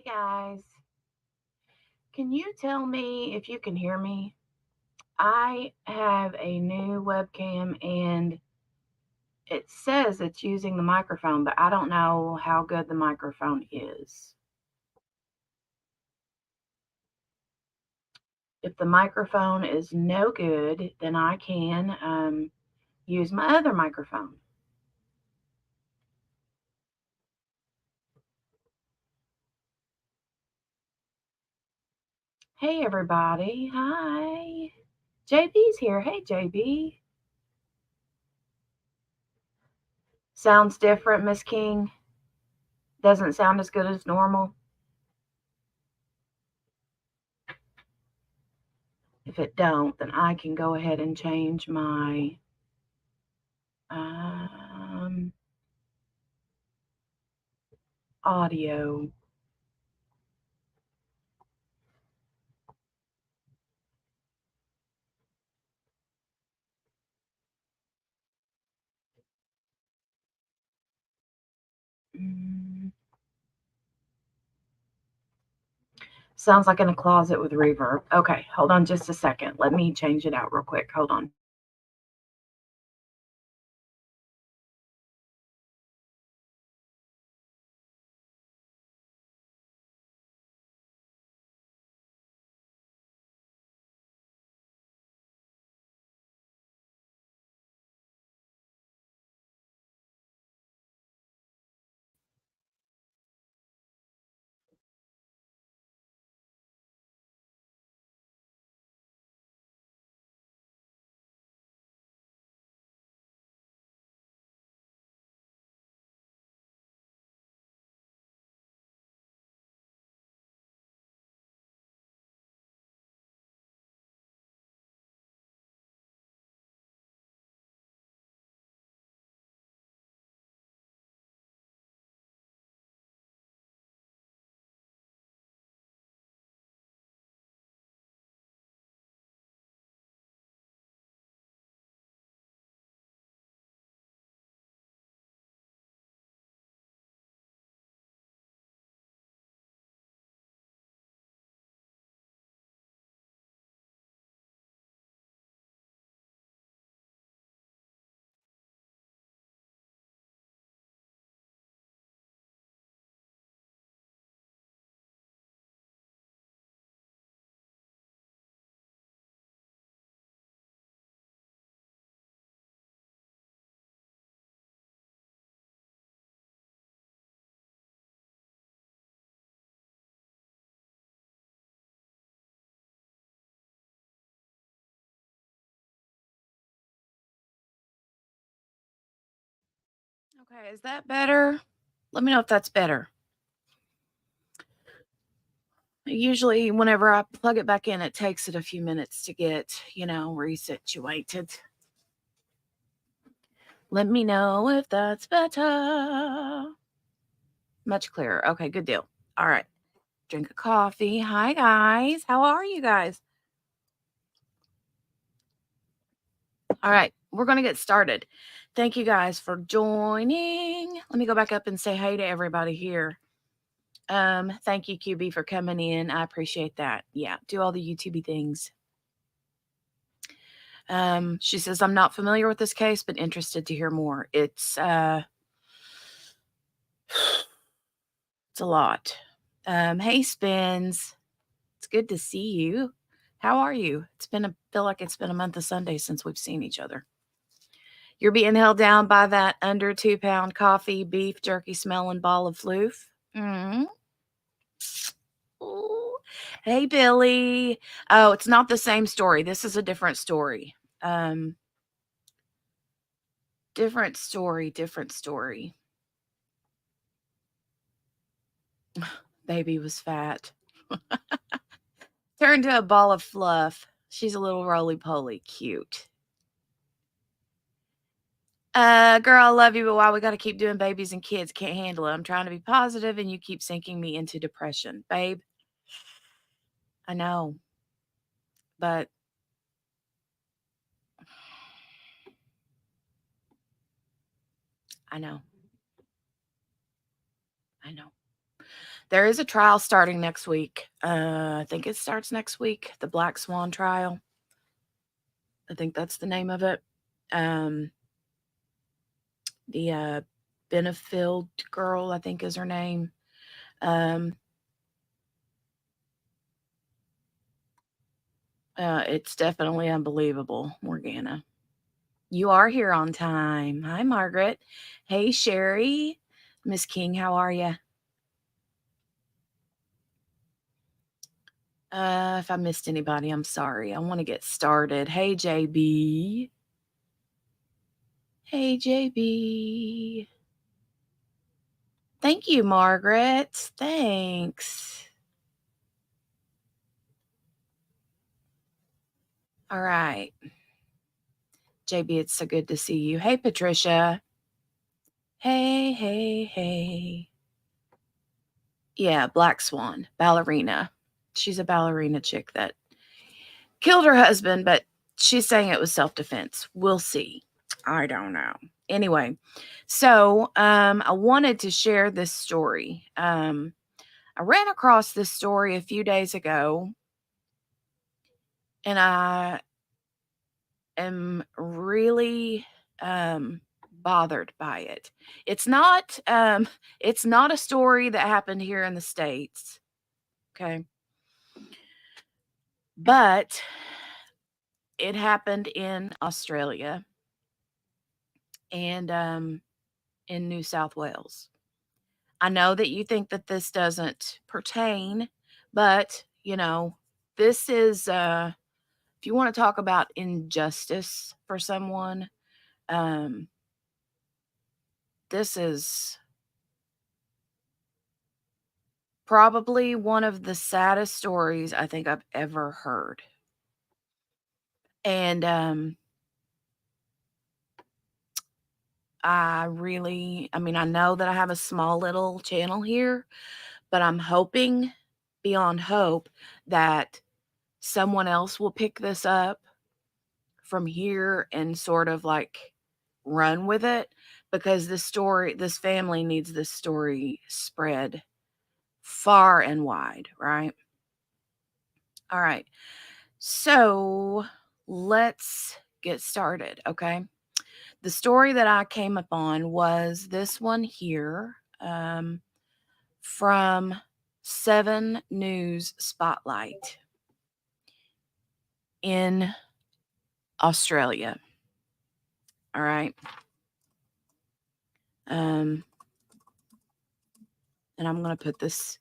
guys, can you tell me if you can hear me? I have a new webcam and it says it's using the microphone, but I don't know how good the microphone is. If the microphone is no good, then I can use my other microphone. Hey, everybody. Hi. JB's here. Hey, JB. Sounds different, Miss King. Doesn't sound as good as normal. If it don't, then I can go ahead and change my audio. Sounds like in a closet with reverb. Okay, hold on just a second. Let me change it out real quick. Hold on. Okay, is that better? Let me know if that's better. Usually, whenever I plug it back in, it takes it a few minutes to get, resituated. Let me know if that's better. Much clearer. Okay, good deal. All right. Drink a coffee. Hi, guys. How are you guys? All right, we're going to get started. Thank you guys for joining. Let me go back up and say hey to everybody here. Thank you, QB, for coming in. I appreciate that. Yeah, do all the YouTube things. She says, I'm not familiar with this case, but interested to hear more. It's a lot. Hey, Spins. It's good to see you. How are you? Feel like it's been a month of Sundays since we've seen each other. You're being held down by that under 2-pound coffee, beef jerky smelling ball of floof. Mm-hmm. Ooh. Hey, Billy. Oh, it's not the same story. This is a different story. Different story. Baby was fat. Turned to a ball of fluff. She's a little roly-poly. Cute. Girl, I love you, but why we got to keep doing babies and kids? Can't handle it. I'm trying to be positive, and you keep sinking me into depression. Babe, I know. But I know. There is a trial starting next week. I think it starts next week, the Black Swan trial. I think that's the name of it. The Benefield girl, I think is her name. Um, it's definitely unbelievable, Morgana. You are here on time. Hi, Margaret. Hey, Sherry. Miss King, how are you? If I missed anybody, I'm sorry. I want to get started. Hey, JB. Hey, JB. Thank you, Margaret. Thanks. All right. JB, it's so good to see you. Hey, Patricia. Hey, hey, hey. Yeah, Black Swan, ballerina. She's a ballerina chick that killed her husband, but she's saying it was self-defense. We'll see. I don't know. Anyway, so I wanted to share this story. I ran across this story a few days ago, and I am really bothered by it. It's not a story that happened here in the States. Okay. But it happened in Australia and in New South Wales. I know that you think that this doesn't pertain, but this is if you want to talk about injustice for someone, um, this is probably one of the saddest stories I think I've ever heard. And I know that I have a small little channel here, but I'm hoping beyond hope that someone else will pick this up from here and sort of like run with it, because this family needs this story spread far and wide, right? All right. So let's get started, okay? The story that I came upon was this one here, from 7 News Spotlight in Australia. All right. And I'm going to put this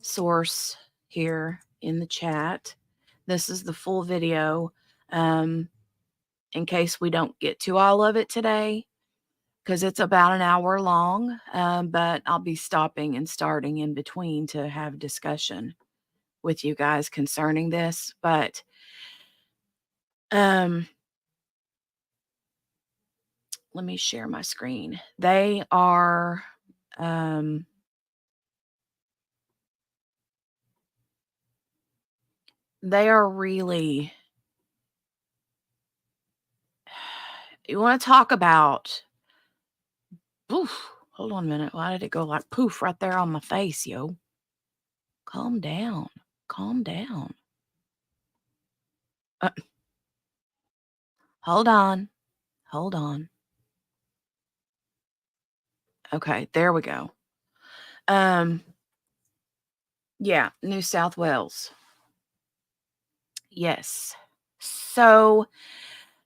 source here in the chat. This is the full video, in case we don't get to all of it today, because it's about an hour long, but I'll be stopping and starting in between to have discussion with you guys concerning this. But let me share my screen. They are really, you want to talk about, poof, hold on a minute. Why did it go like poof right there on my face, yo? Calm down. Calm down. Hold on. Hold on. Okay, there we go. Yeah, New South Wales. Yes. So,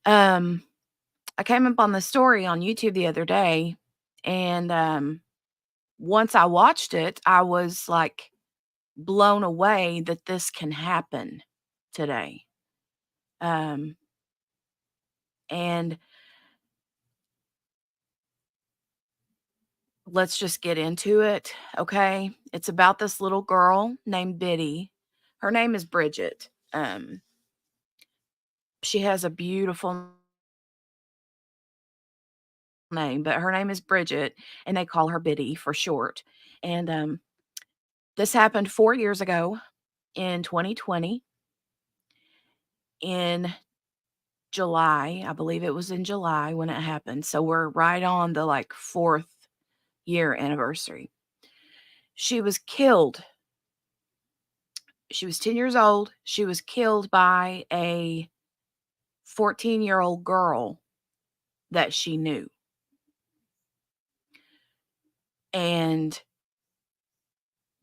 I came up on the story on YouTube the other day, and once I watched it, I was like blown away that this can happen today. And let's just get into it, okay? It's about this little girl named Biddy. Her name is Bridgette. She has a beautiful name, but her name is Bridgette, and they call her Biddy for short. And this happened 4 years ago in 2020 in July. I believe it was in July when it happened. So we're right on the like 4th year anniversary. She was killed. She was 10 years old. She was killed by a 14-year-old girl that she knew. And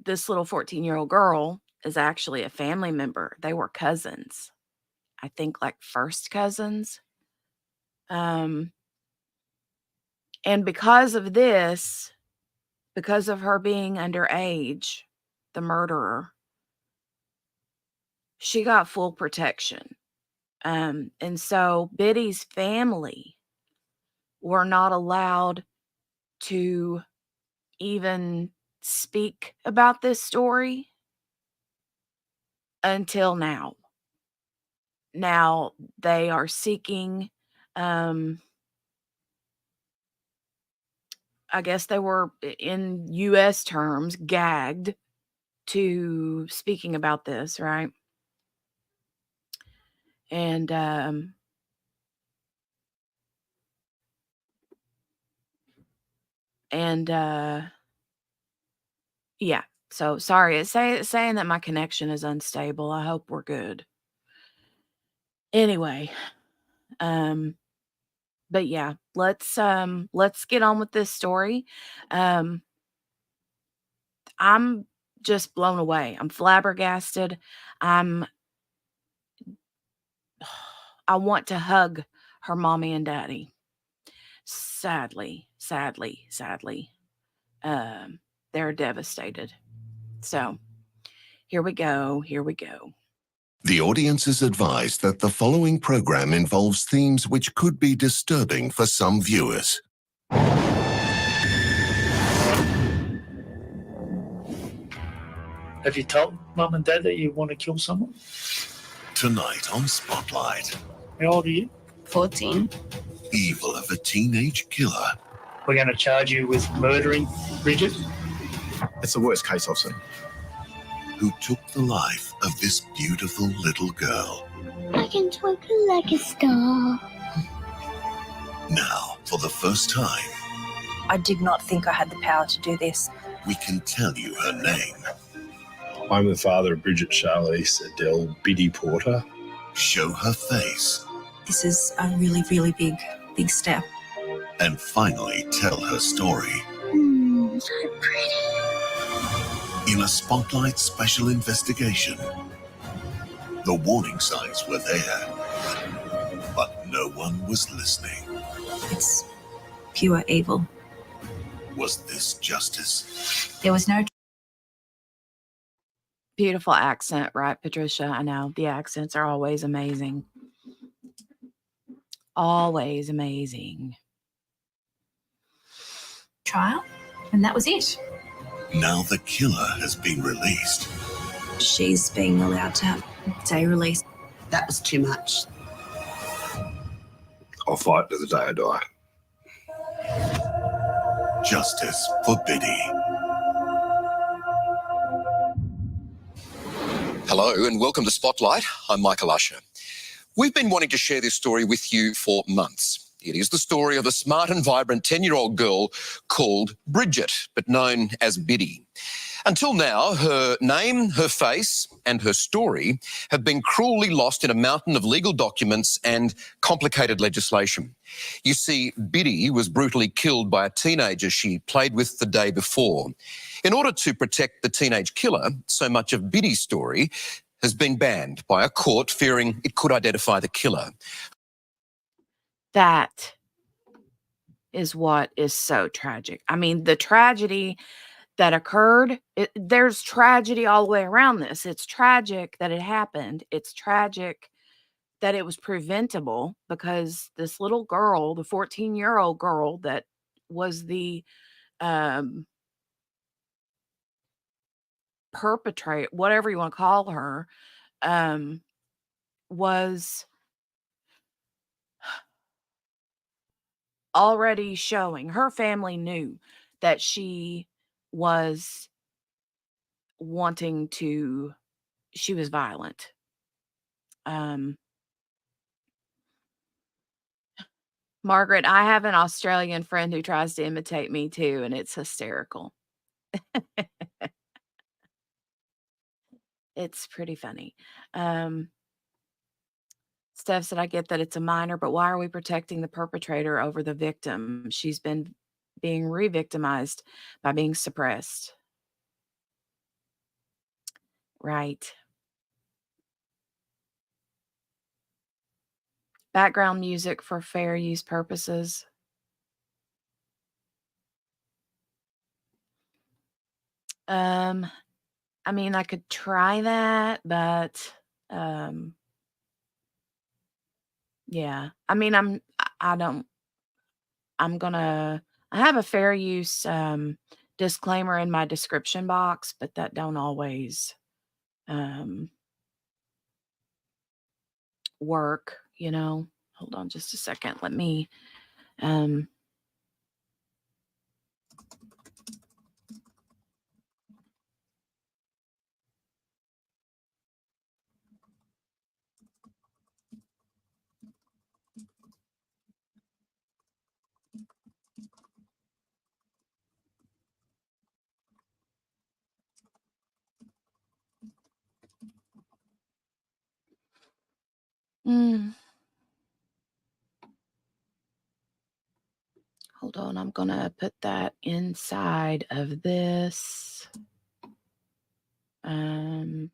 this little 14-year-old girl is actually a family member. They were cousins. I think like first cousins. And because of this, because of her being underage, the murderer, she got full protection. And so Biddy's family were not allowed to even speak about this story until now. Now they are seeking, I guess they were, in US terms, gagged to speaking about this, right? And yeah. So sorry, it's saying that my connection is unstable. I hope we're good. Anyway, but yeah, let's get on with this story. I'm just blown away. I'm flabbergasted. I want to hug her mommy and daddy. Sadly, they're devastated. So here we go. The audience is advised that the following program involves themes which could be disturbing for some viewers. Have you told Mum and Dad that you want to kill someone? Tonight on Spotlight. How old are you? 14. Evil of a teenage killer. We're going to charge you with murdering Bridgette. It's the worst case I've seen. Who took the life of this beautiful little girl. I can twinkle like a star. Now, for the first time, I did not think I had the power to do this. we can tell you her name. I'm the father of Bridgette Charlize Adele Biddy Porter. Show her face. This is a really, really big step. And finally tell her story. So pretty. In a Spotlight special investigation, the warning signs were there, but no one was listening. It's pure evil. Was this justice? There was no Beautiful accent, right, Patricia? I know. The accents are always amazing. Always amazing. trial, and that was it. Now the killer has been released. She's being allowed to have day release. That was too much. I'll fight to the day I die. Justice for Biddy. Hello and welcome to Spotlight. I'm Michael Usher. We've been wanting to share this story with you for months. It is the story of a smart and vibrant 10-year-old girl called Bridgette, but known as Biddy. Until now, her name, her face, and her story have been cruelly lost in a mountain of legal documents and complicated legislation. You see, Biddy was brutally killed by a teenager she played with the day before. In order to protect the teenage killer, so much of Biddy's story has been banned by a court, fearing it could identify the killer. That is what is so tragic. I mean, the tragedy that occurred, there's tragedy all the way around this. It's tragic that it happened. It's tragic that it was preventable, because this little girl, the 14-year-old girl that was the perpetrator, whatever you want to call her, was already showing, her family knew that she was she was violent. Margaret, I have an Australian friend who tries to imitate me too, and it's hysterical. It's pretty funny. Steph said, I get that it's a minor, but why are we protecting the perpetrator over the victim? She's been being re-victimized by being suppressed. Right. Background music for fair use purposes. I mean, I could try that, but yeah. I mean, I don't I have a fair use disclaimer in my description box, but that don't always work, you know. Hold on just a second. Let me hold on. I'm going to put that inside of this. I'll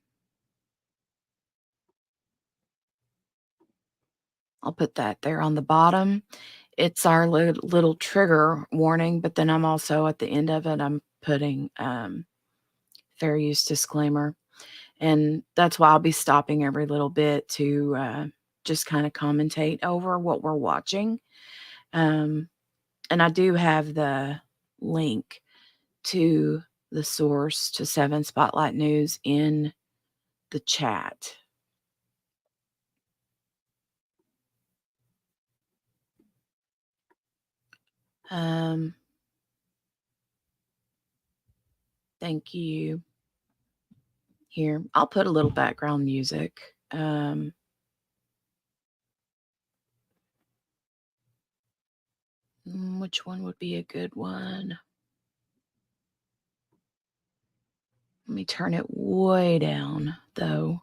put that there on the bottom. It's our little trigger warning, but then I'm also at the end of it, I'm putting fair use disclaimer. And that's why I'll be stopping every little bit to just kind of commentate over what we're watching. And I do have the link to the source to 7 Spotlight News in the chat. Thank you. Here, I'll put a little background music. Which one would be a good one? Let me turn it way down, though.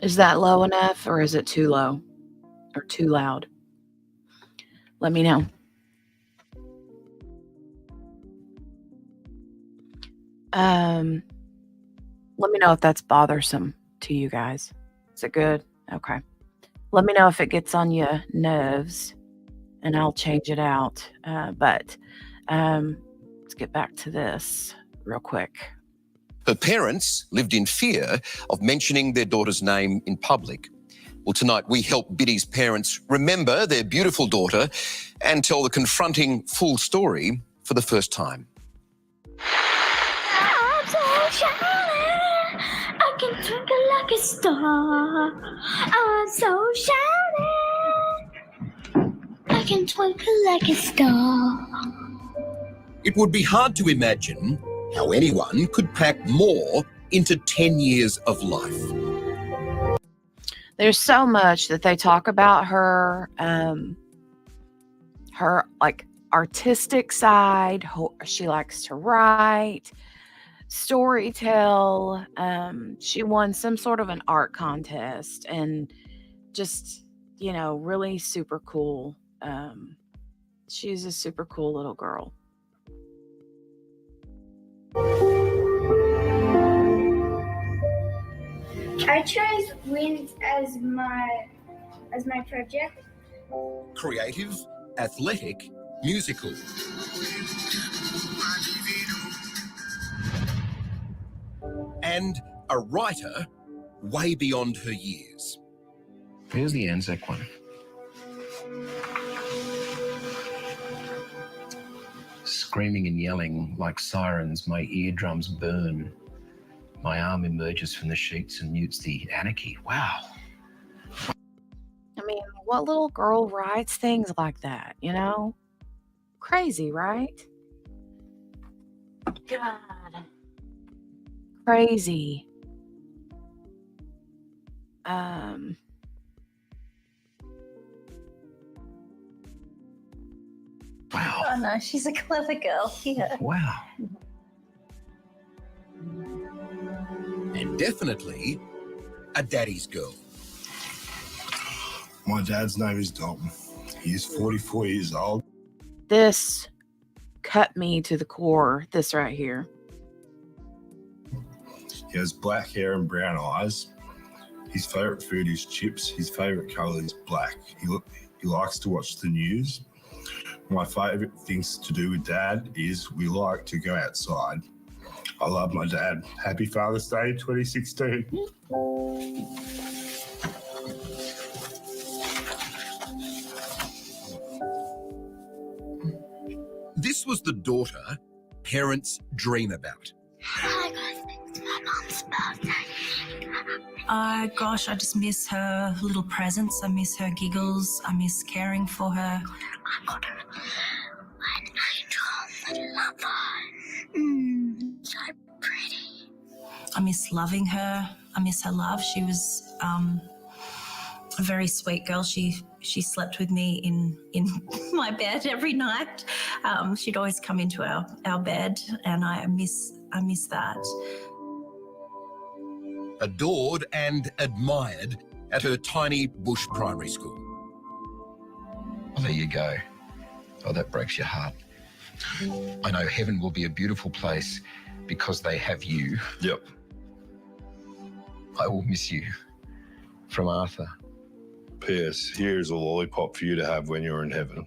Is that low enough, or is it too low or too loud? Let me know. Let me know if that's bothersome to you guys. Is it good? Okay. Let me know if it gets on your nerves, and I'll change it out. But let's get back to this real quick. Her parents lived in fear of mentioning their daughter's name in public. Well, tonight we help Biddy's parents remember their beautiful daughter and tell the confronting full story for the first time. I'm so shiny, I can twinkle like a star. I'm so shiny, I can twinkle like a star. It would be hard to imagine how anyone could pack more into 10 years of life. There's so much that they talk about her, her like artistic side. She likes to write, story tell. She won some sort of an art contest, and just, you know, really super cool. She's a super cool little girl. I chose wind as my project. Creative, athletic, musical. And a writer way beyond her years. Here's the Anzac one. Screaming and yelling like sirens, my eardrums burn. My arm emerges from the sheets and mutes the anarchy. Wow. I mean, what little girl writes things like that, you know? Crazy, right? God. Crazy. Wow. Oh no, she's a clever girl. Yeah. Wow. And definitely a daddy's girl. My dad's name is Dalton. He's 44 years old. This cut me to the core, this right here. He has black hair and brown eyes. His favourite food is chips. His favourite colour is black. He likes to watch the news. My favourite things to do with Dad is we like to go outside. I love my dad. Happy Father's Day 2016. This was the daughter parents dream about. Oh my God, it's my mom's birthday. Gosh, I just miss her little presence. I miss her giggles. I miss caring for her. I got her an angel. I love her. So pretty. I miss loving her. I miss her love. She was a very sweet girl. She slept with me in my bed every night. She'd always come into our bed, and I miss that. Adored and admired at her tiny bush primary school. Well, there you go. Oh, that breaks your heart. I know heaven will be a beautiful place because they have you. Yep. I will miss you. From Arthur. P.S. Here's a lollipop for you to have when you're in heaven.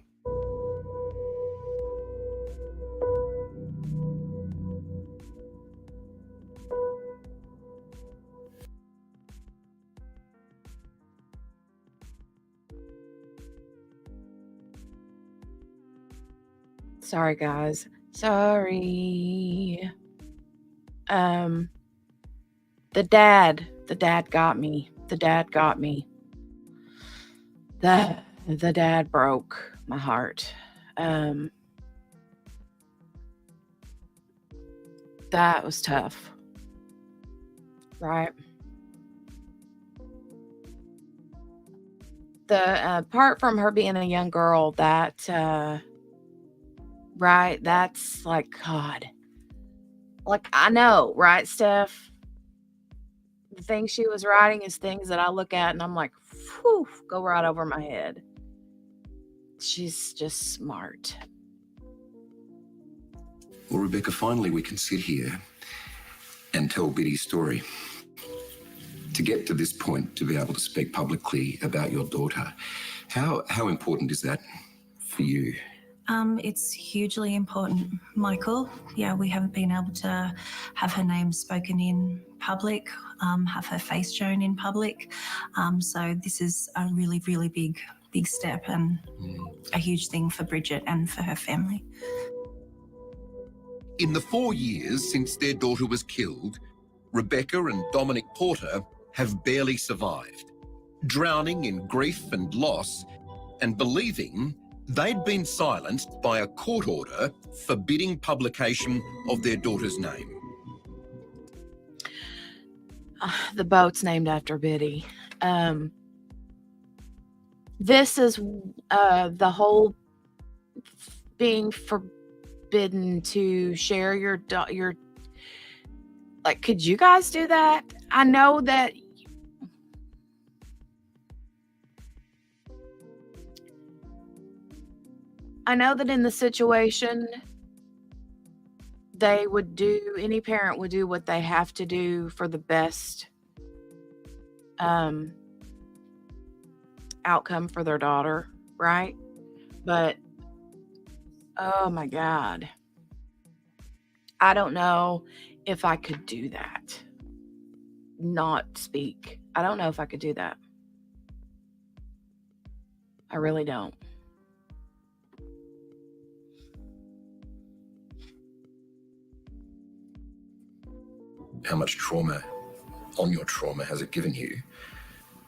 Sorry, guys. Sorry. The dad got me. The dad got me. The dad broke my heart. That was tough. Right? The apart from her being a young girl, that right, that's like, God. Like, I know, right, Steph? The things she was writing is things that I look at and I'm like, whew, go right over my head. She's just smart. Well, Rebekah, finally we can sit here and tell Biddy's story. To get to this point, to be able to speak publicly about your daughter, how important is that for you? It's hugely important, Michael. Yeah, we haven't been able to have her name spoken in public, have her face shown in public. So this is a really, really big step and a huge thing for Bridgette and for her family. In the 4 years since their daughter was killed, Rebekah and Dominic Porter have barely survived, drowning in grief and loss and believing they'd been silenced by a court order forbidding publication of their daughter's name. The boat's named after Biddy. This is the whole being forbidden to share your like, could you guys do that? I know that in the situation, any parent would do what they have to do for the best outcome for their daughter, right? But, oh my God. I don't know if I could do that. Not speak. I don't know if I could do that. I really don't. How much trauma on your trauma has it given you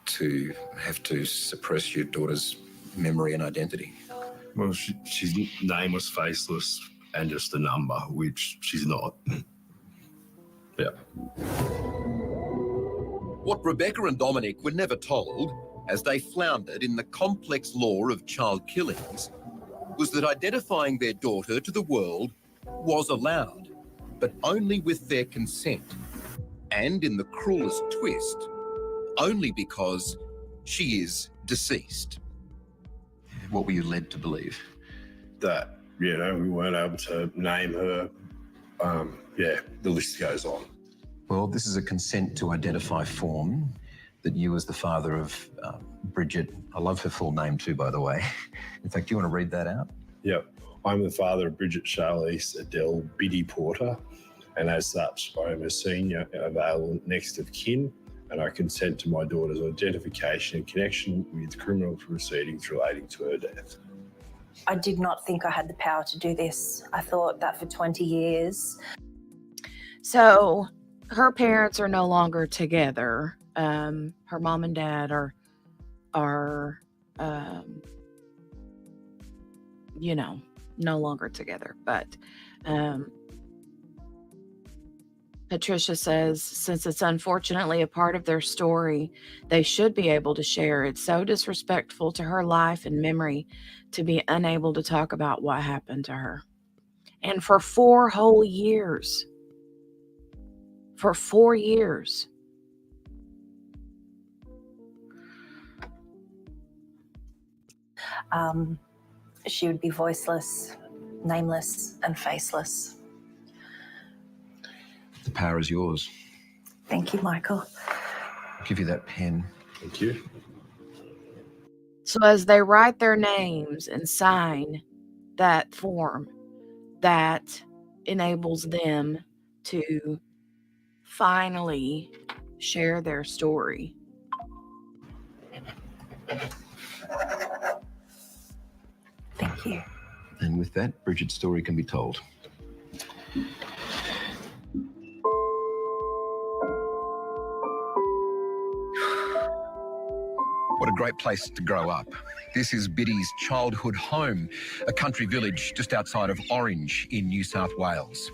to have to suppress your daughter's memory and identity? Well, she's name was faceless, and just a number, which she's not. Yeah. What Rebekah and Dominic were never told, as they floundered in the complex law of child killings, was that identifying their daughter to the world was allowed, but only with their consent. And in the cruelest twist, only because she is deceased. What were you led to believe? That, you know, we weren't able to name her. Yeah, the list goes on. Well, this is a consent to identify form that you, as the father of Bridgette, I love her full name too, by the way. In fact, do you want to read that out? Yep. I'm the father of Bridgette Charlize Adele Biddy Porter, and as such, I am a senior available next of kin, and I consent to my daughter's identification in connection with criminal proceedings relating to her death. I did not think I had the power to do this. I thought that for 20 years. So her parents are no longer together. Her mom and dad are you know, no longer together. But Patricia says, since it's unfortunately a part of their story, they should be able to share. It's so disrespectful to her life and memory to be unable to talk about what happened to her. And for 4 whole years. For 4 years. She would be voiceless, nameless, and faceless. The power is yours. Thank you, Michael. I'll give you that pen. Thank you. So as they write their names and sign that form, that enables them to finally share their story. Thank you. And with that, Bridgette's story can be told. What a great place to grow up. This is Biddy's childhood home, a country village just outside of Orange in New South Wales.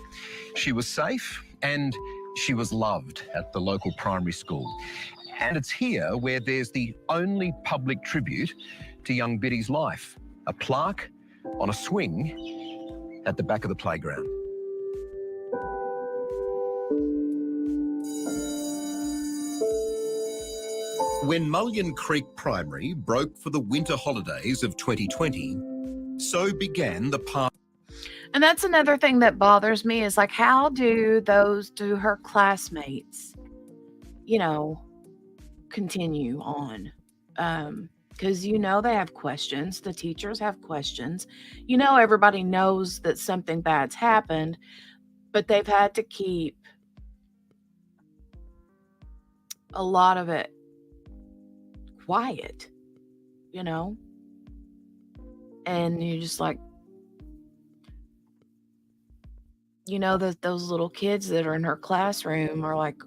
She was safe and she was loved at the local primary school. And it's here where there's the only public tribute to young Biddy's life, a plaque on a swing at the back of the playground. When Mullion Creek Primary broke for the winter holidays of 2020, so began the part. And that's another thing that bothers me is like, how do her classmates, you know, continue on? Because, you know, they have questions. The teachers have questions. You know, everybody knows that something bad's happened, but they've had to keep a lot of it quiet, you know? And you're just like, you know, that those little kids that are in her classroom are like,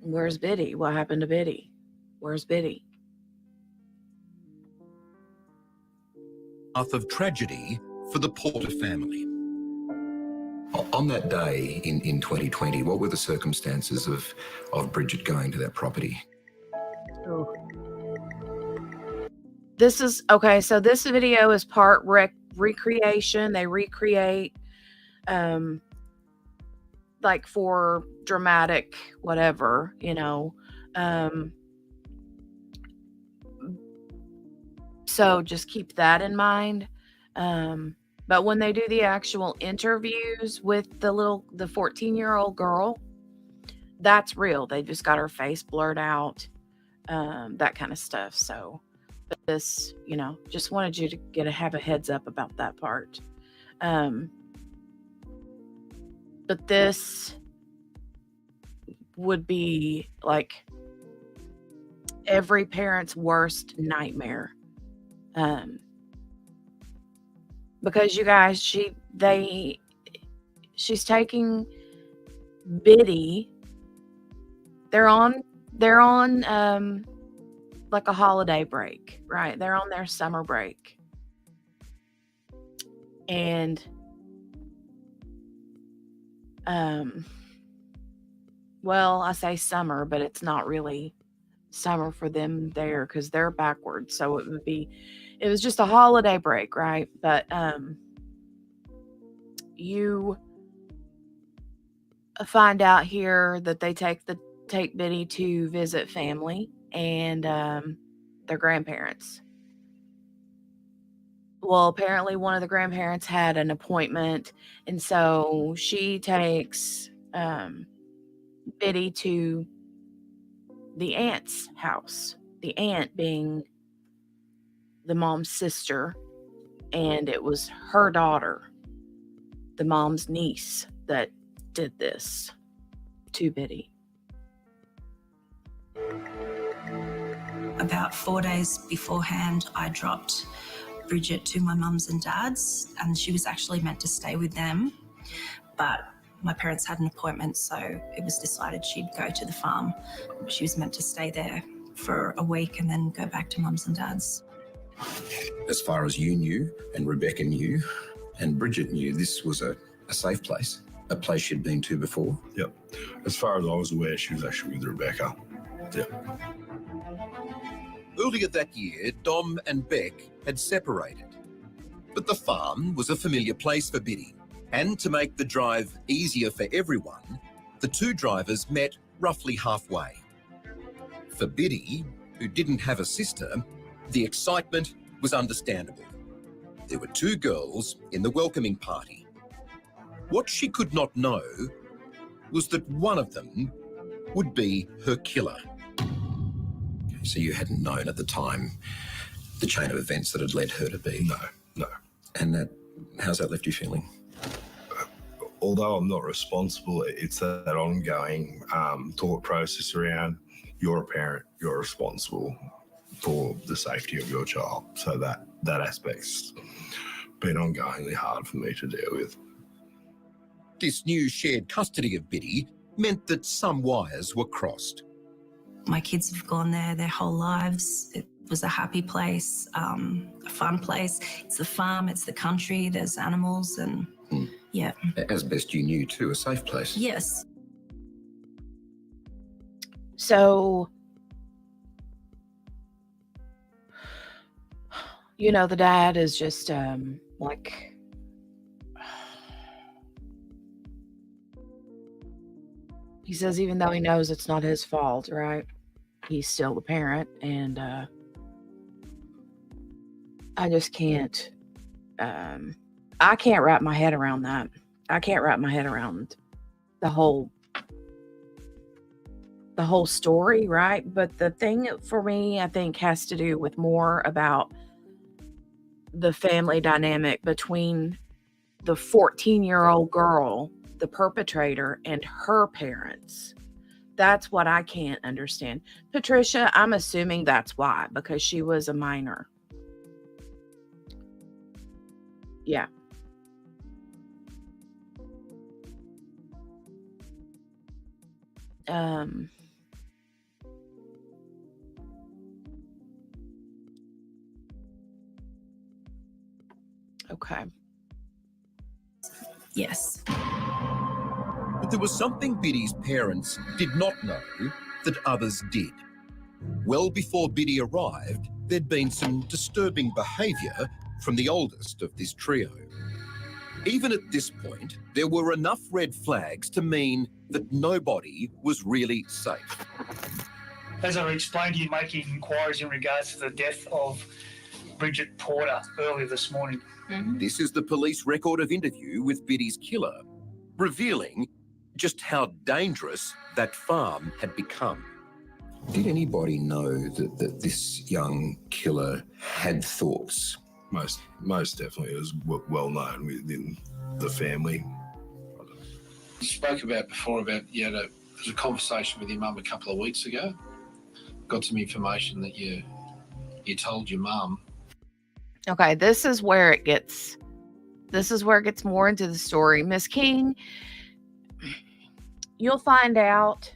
where's Biddy? What happened to Biddy? Where's Biddy? Path of tragedy for the Porter family. On that day in 2020, what were the circumstances of Bridgette going to that property? Oh. This is okay. So this video is part recreation. They recreate, like for dramatic, whatever, you know. So just keep that in mind. But when they do the actual interviews with the 14-year-old girl, that's real. They just got her face blurred out, that kind of stuff. So but this, you know, just wanted you to have a heads up about that part. But this would be like every parent's worst nightmare. Because you guys, she's taking Biddy. They're on like a holiday break, right? They're on their summer break. And well, I say summer, but it's not really summer for them there because they're backwards. So it was just a holiday break, right? But you find out here that they take Biddy to visit family and their grandparents. Well, apparently one of the grandparents had an appointment, and so she takes Biddy to the aunt's house. The aunt being the mom's sister, and it was her daughter, the mom's niece, that did this to Biddy. About 4 days beforehand, I dropped Bridgette to my mum's and dad's, and she was actually meant to stay with them, but my parents had an appointment, so it was decided she'd go to the farm. She was meant to stay there for a week and then go back to mum's and dad's. As far as you knew, and Rebekah knew, and Bridgette knew, this was a safe place, a place she'd been to before. Yep. As far as I was aware, she was actually with Rebekah. Yep. Earlier that year, Dom and Beck had separated. But the farm was a familiar place for Biddy. And to make the drive easier for everyone, the two drivers met roughly halfway. For Biddy, who didn't have a sister, the excitement was understandable. There were two girls in the welcoming party. What she could not know was that one of them would be her killer. So you hadn't known at the time the chain of events that had led her to be? No. And how's that left you feeling? Although I'm not responsible, it's that ongoing thought process around you're a parent, you're responsible for the safety of your child. So that aspect's been ongoingly hard for me to deal with. This new shared custody of Biddy meant that some wires were crossed. My kids have gone there their whole lives. It was a happy place, a fun place. It's the farm, it's the country, there's animals and yeah. As best you knew too, a safe place. Yes. So, the dad is just like, he says even though he knows it's not his fault, right? He's still the parent, and I just can't. I can't wrap my head around that. I can't wrap my head around the whole story, right? But the thing for me, I think, has to do with more about the family dynamic between the 14-year-old girl, the perpetrator, and her parents. That's what I can't understand. Patricia, I'm assuming that's why, because she was a minor. Yeah. Okay. Yes. But there was something Biddy's parents did not know that others did. Well before Biddy arrived, there'd been some disturbing behaviour from the oldest of this trio. Even at this point, there were enough red flags to mean that nobody was really safe. As I explained to you, making inquiries in regards to the death of Bridgette Porter earlier this morning. Mm-hmm. This is the police record of interview with Biddy's killer, revealing just how dangerous that farm had become. Did anybody know that this young killer had thoughts? Most definitely. It was well known within the family. You spoke about before about there was a conversation with your mum a couple of weeks ago. Got some information that you told your mum. Okay, this is where it gets more into the story. Miss King, you'll find out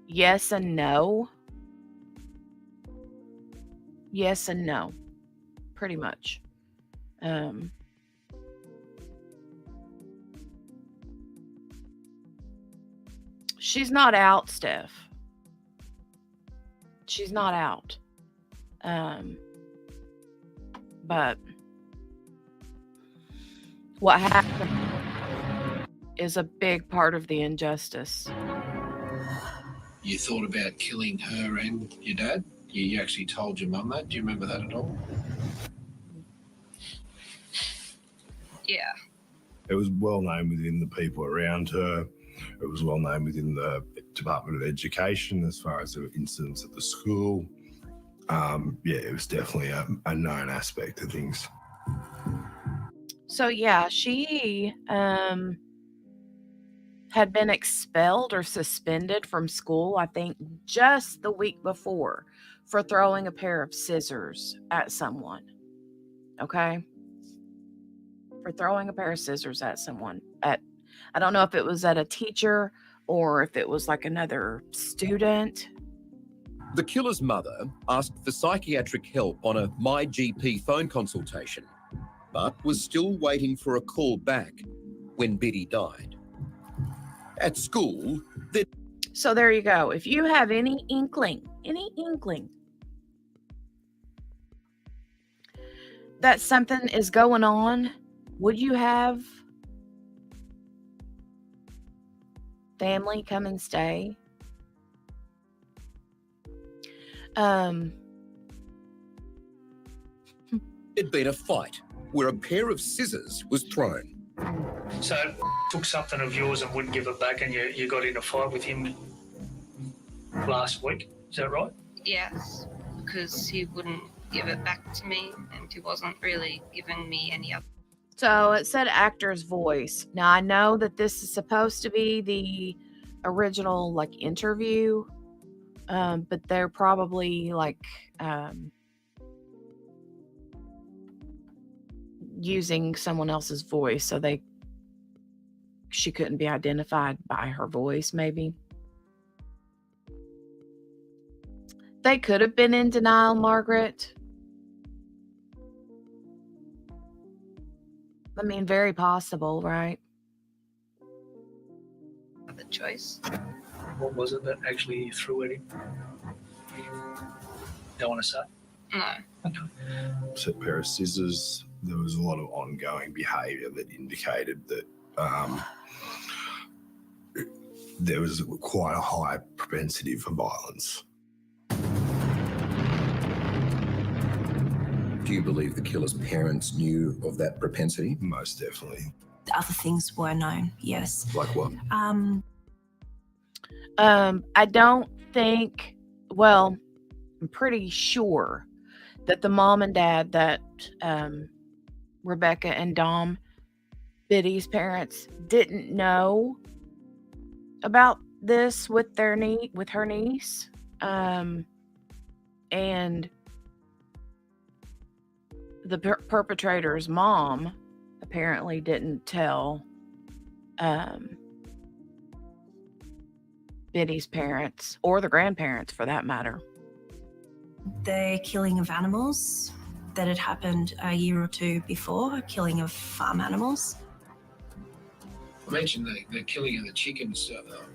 yes and no. yes and no, pretty much. She's not out, Steph. She's not out. But what happened is a big part of the injustice. You thought about killing her and your dad? You actually told your mum that? Do you remember that at all? Yeah. It was well known within the people around her. It was well known within the Department of Education as far as the incidents at the school. Yeah, it was definitely a known aspect of things. So yeah, she had been expelled or suspended from school, I think, just the week before for throwing a pair of scissors at someone. Okay? For throwing a pair of scissors at someone. I don't know if it was at a teacher or if it was like another student. The killer's mother asked for psychiatric help on a MyGP phone consultation, but was still waiting for a call back when Biddy died. At school, So there you go. If you have any inkling that something is going on, would you have family come and stay? It'd been a fight where a pair of scissors was thrown. So took something of yours and wouldn't give it back, and you got in a fight with him last week. Is that right? Yes, because he wouldn't give it back to me, and he wasn't really giving me any other. So it said actor's voice. Now I know that this is supposed to be the original like interview, but they're probably like using someone else's voice, so she couldn't be identified by her voice. Maybe they could have been in denial, Margaret. I mean, very possible, right? Other choice. What was it that actually threw at him? Don't want to say? No. Okay. So a pair of scissors. There was a lot of ongoing behaviour that indicated that there was quite a high propensity for violence. Do you believe the killer's parents knew of that propensity? Most definitely. Other things were known, yes. Like what? I don't think, well, I'm pretty sure that the mom and dad that Rebekah and Dom, Biddy's parents, didn't know about this with her niece. And the perpetrator's mom apparently didn't tell Biddy's parents, or the grandparents for that matter. The killing of animals that had happened a year or two before, a killing of farm animals. I mentioned the killing of the chickens.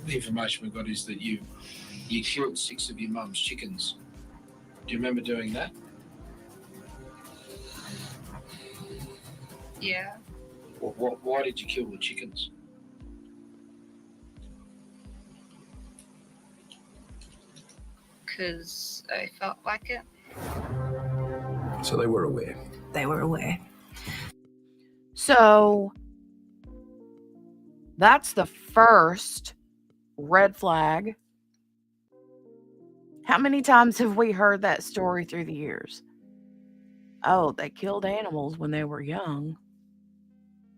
The information we got is that you killed 6 of your mum's chickens. Do you remember doing that? Yeah. Why did you kill the chickens? Because I felt like it. So they were aware. They were aware. So that's the first red flag. How many times have we heard that story through the years? Oh, they killed animals when they were young.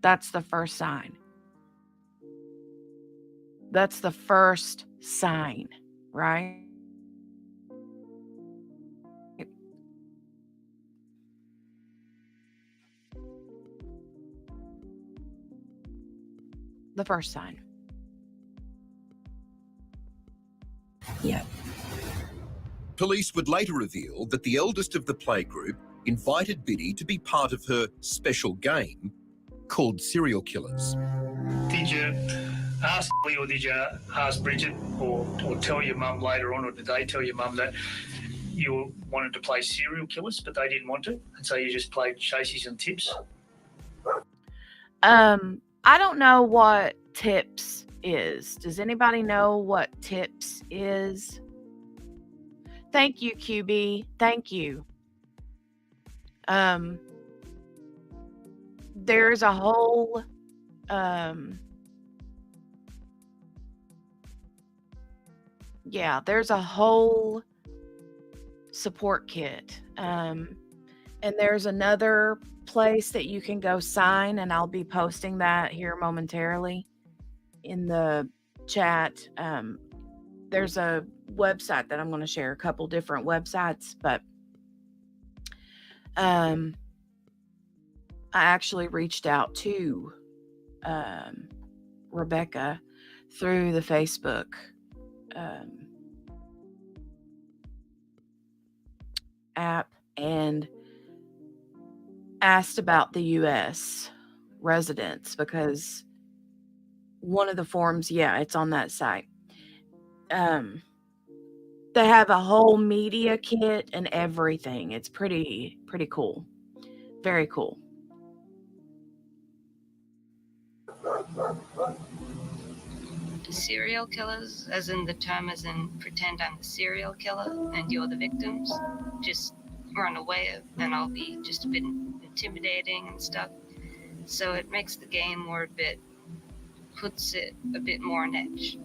That's the first sign. That's the first sign, right? The first sign. Yeah. Police would later reveal that the eldest of the playgroup invited Biddy to be part of her special game called Serial Killers. Did you ask me, or did you ask Bridget, or tell your mum later on, or did they tell your mum that you wanted to play serial killers, but they didn't want to, and so you just played chases and tips? I don't know what tips is. Does anybody know what tips is? Thank you, QB. Thank you. There's a whole there's a whole support kit. And there's another place that you can go sign, and I'll be posting that here momentarily in the chat. There's a website that I'm going to share, a couple different websites, but I actually reached out to Rebekah through the Facebook app and asked about the U.S. residents, because one of the forms, it's on that site. They have a whole media kit and everything. It's pretty cool. Very cool. Serial killers, as in the term, as in pretend I'm the serial killer and you're the victims, just run away and I'll be just a bit intimidating and stuff. So it makes the game more a bit, puts it a bit more on edge.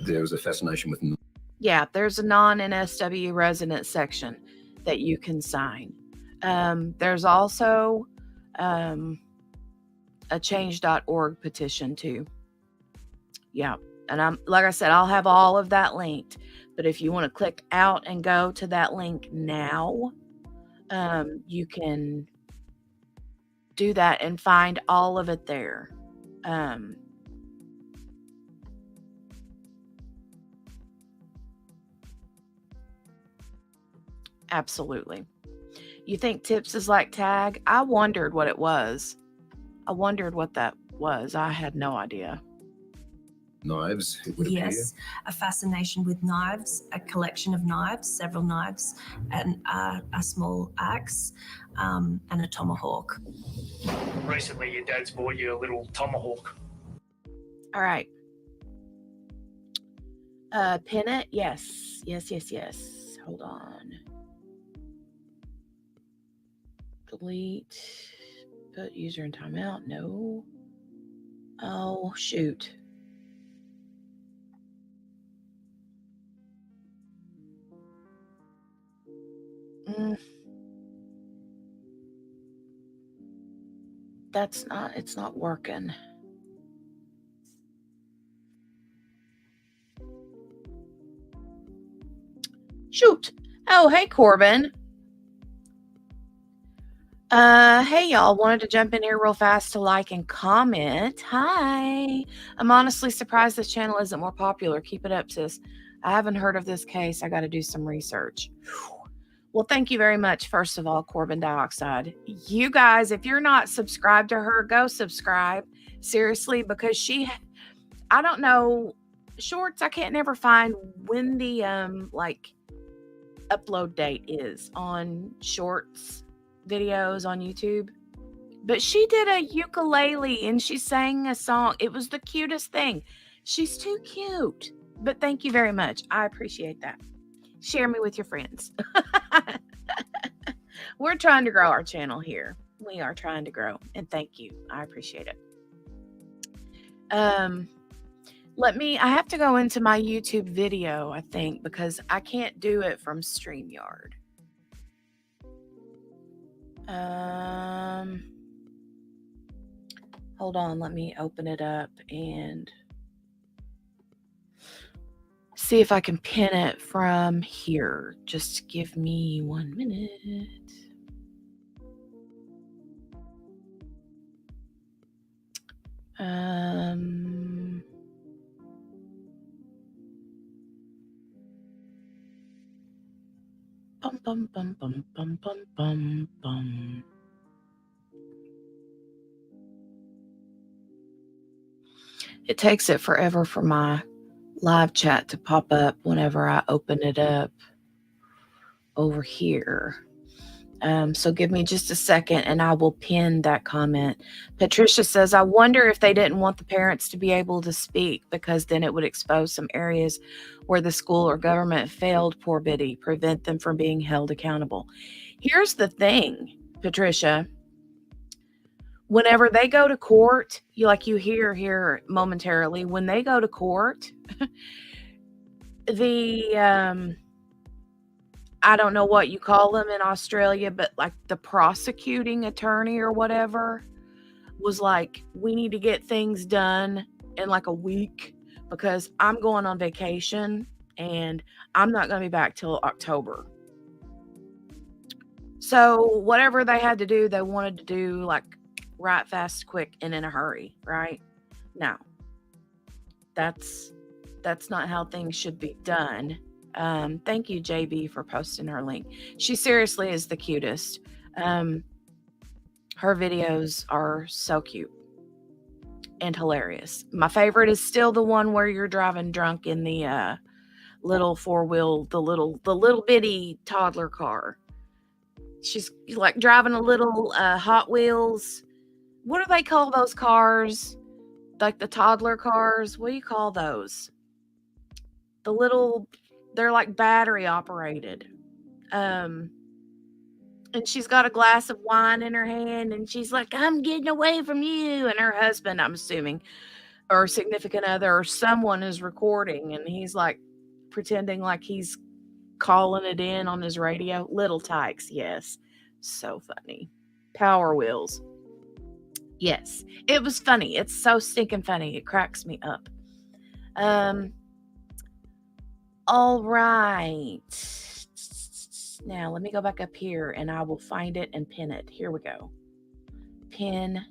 There was a fascination with... Yeah, there's a non-NSW resident section that you can sign. There's also a change.org petition too. Yeah. And I'm, like I said, I'll have all of that linked, but if you want to click out and go to that link now, you can do that and find all of it there. Absolutely. You think tips is like tag? I wondered what it was. I wondered what that was. I had no idea. Knives, it would appear. Yes, a fascination with knives, a collection of knives, several knives, and a small axe, and a tomahawk. Recently, your dad's bought you a little tomahawk. All right. Pin it? Yes. Yes. Hold on. Delete. Put user in timeout. No. Oh, shoot. It's not working. Shoot. Oh, hey, Corbin. Hey, y'all. Wanted to jump in here real fast to like and comment. Hi. I'm honestly surprised this channel isn't more popular. Keep it up, sis. I haven't heard of this case. I got to do some research. Well, thank you very much, first of all, Corbin Dioxide. You guys, if you're not subscribed to her, go subscribe. Seriously, because I don't know, shorts, I can't never find when the, upload date is on shorts videos on YouTube. But she did a ukulele and she sang a song. It was the cutest thing. She's too cute. But thank you very much. I appreciate that. Share me with your friends. We're trying to grow our channel here. We are trying to grow. And thank you. I appreciate it. I have to go into my YouTube video, I think, because I can't do it from StreamYard. Hold on. Let me open it up and see if I can pin it from here. Just give me 1 minute. bum, bum, bum, bum, bum, bum, bum. It takes it forever for my live chat to pop up whenever I open it up over here. So give me just a second and I will pin that comment. Patricia says, I wonder if they didn't want the parents to be able to speak because then it would expose some areas where the school or government failed poor Biddy, prevent them from being held accountable. Here's the thing, Patricia. Whenever they go to court, you hear here momentarily, when they go to court, the I don't know what you call them in Australia, but like the prosecuting attorney or whatever was like, we need to get things done in like a week because I'm going on vacation and I'm not going to be back till October. So whatever they had to do, they wanted to do like right, fast, quick, and in a hurry, right? Now, that's not how things should be done. Thank you, JB, for posting her link. She seriously is the cutest. Her videos are so cute and hilarious. My favorite is still the one where you're driving drunk in the little four-wheel, the little bitty toddler car. She's like driving a little Hot Wheels. What do they call those cars? Like the toddler cars? What do you call those? They're like battery operated. And she's got a glass of wine in her hand and she's like, I'm getting away from you. And her husband, I'm assuming, or significant other or someone is recording and he's like pretending like he's calling it in on his radio. Little Tykes, yes. So funny. Power Wheels. Yes. It was funny. It's so stinking funny. It cracks me up. All right. Now, let me go back up here and I will find it and pin it. Here we go. Pin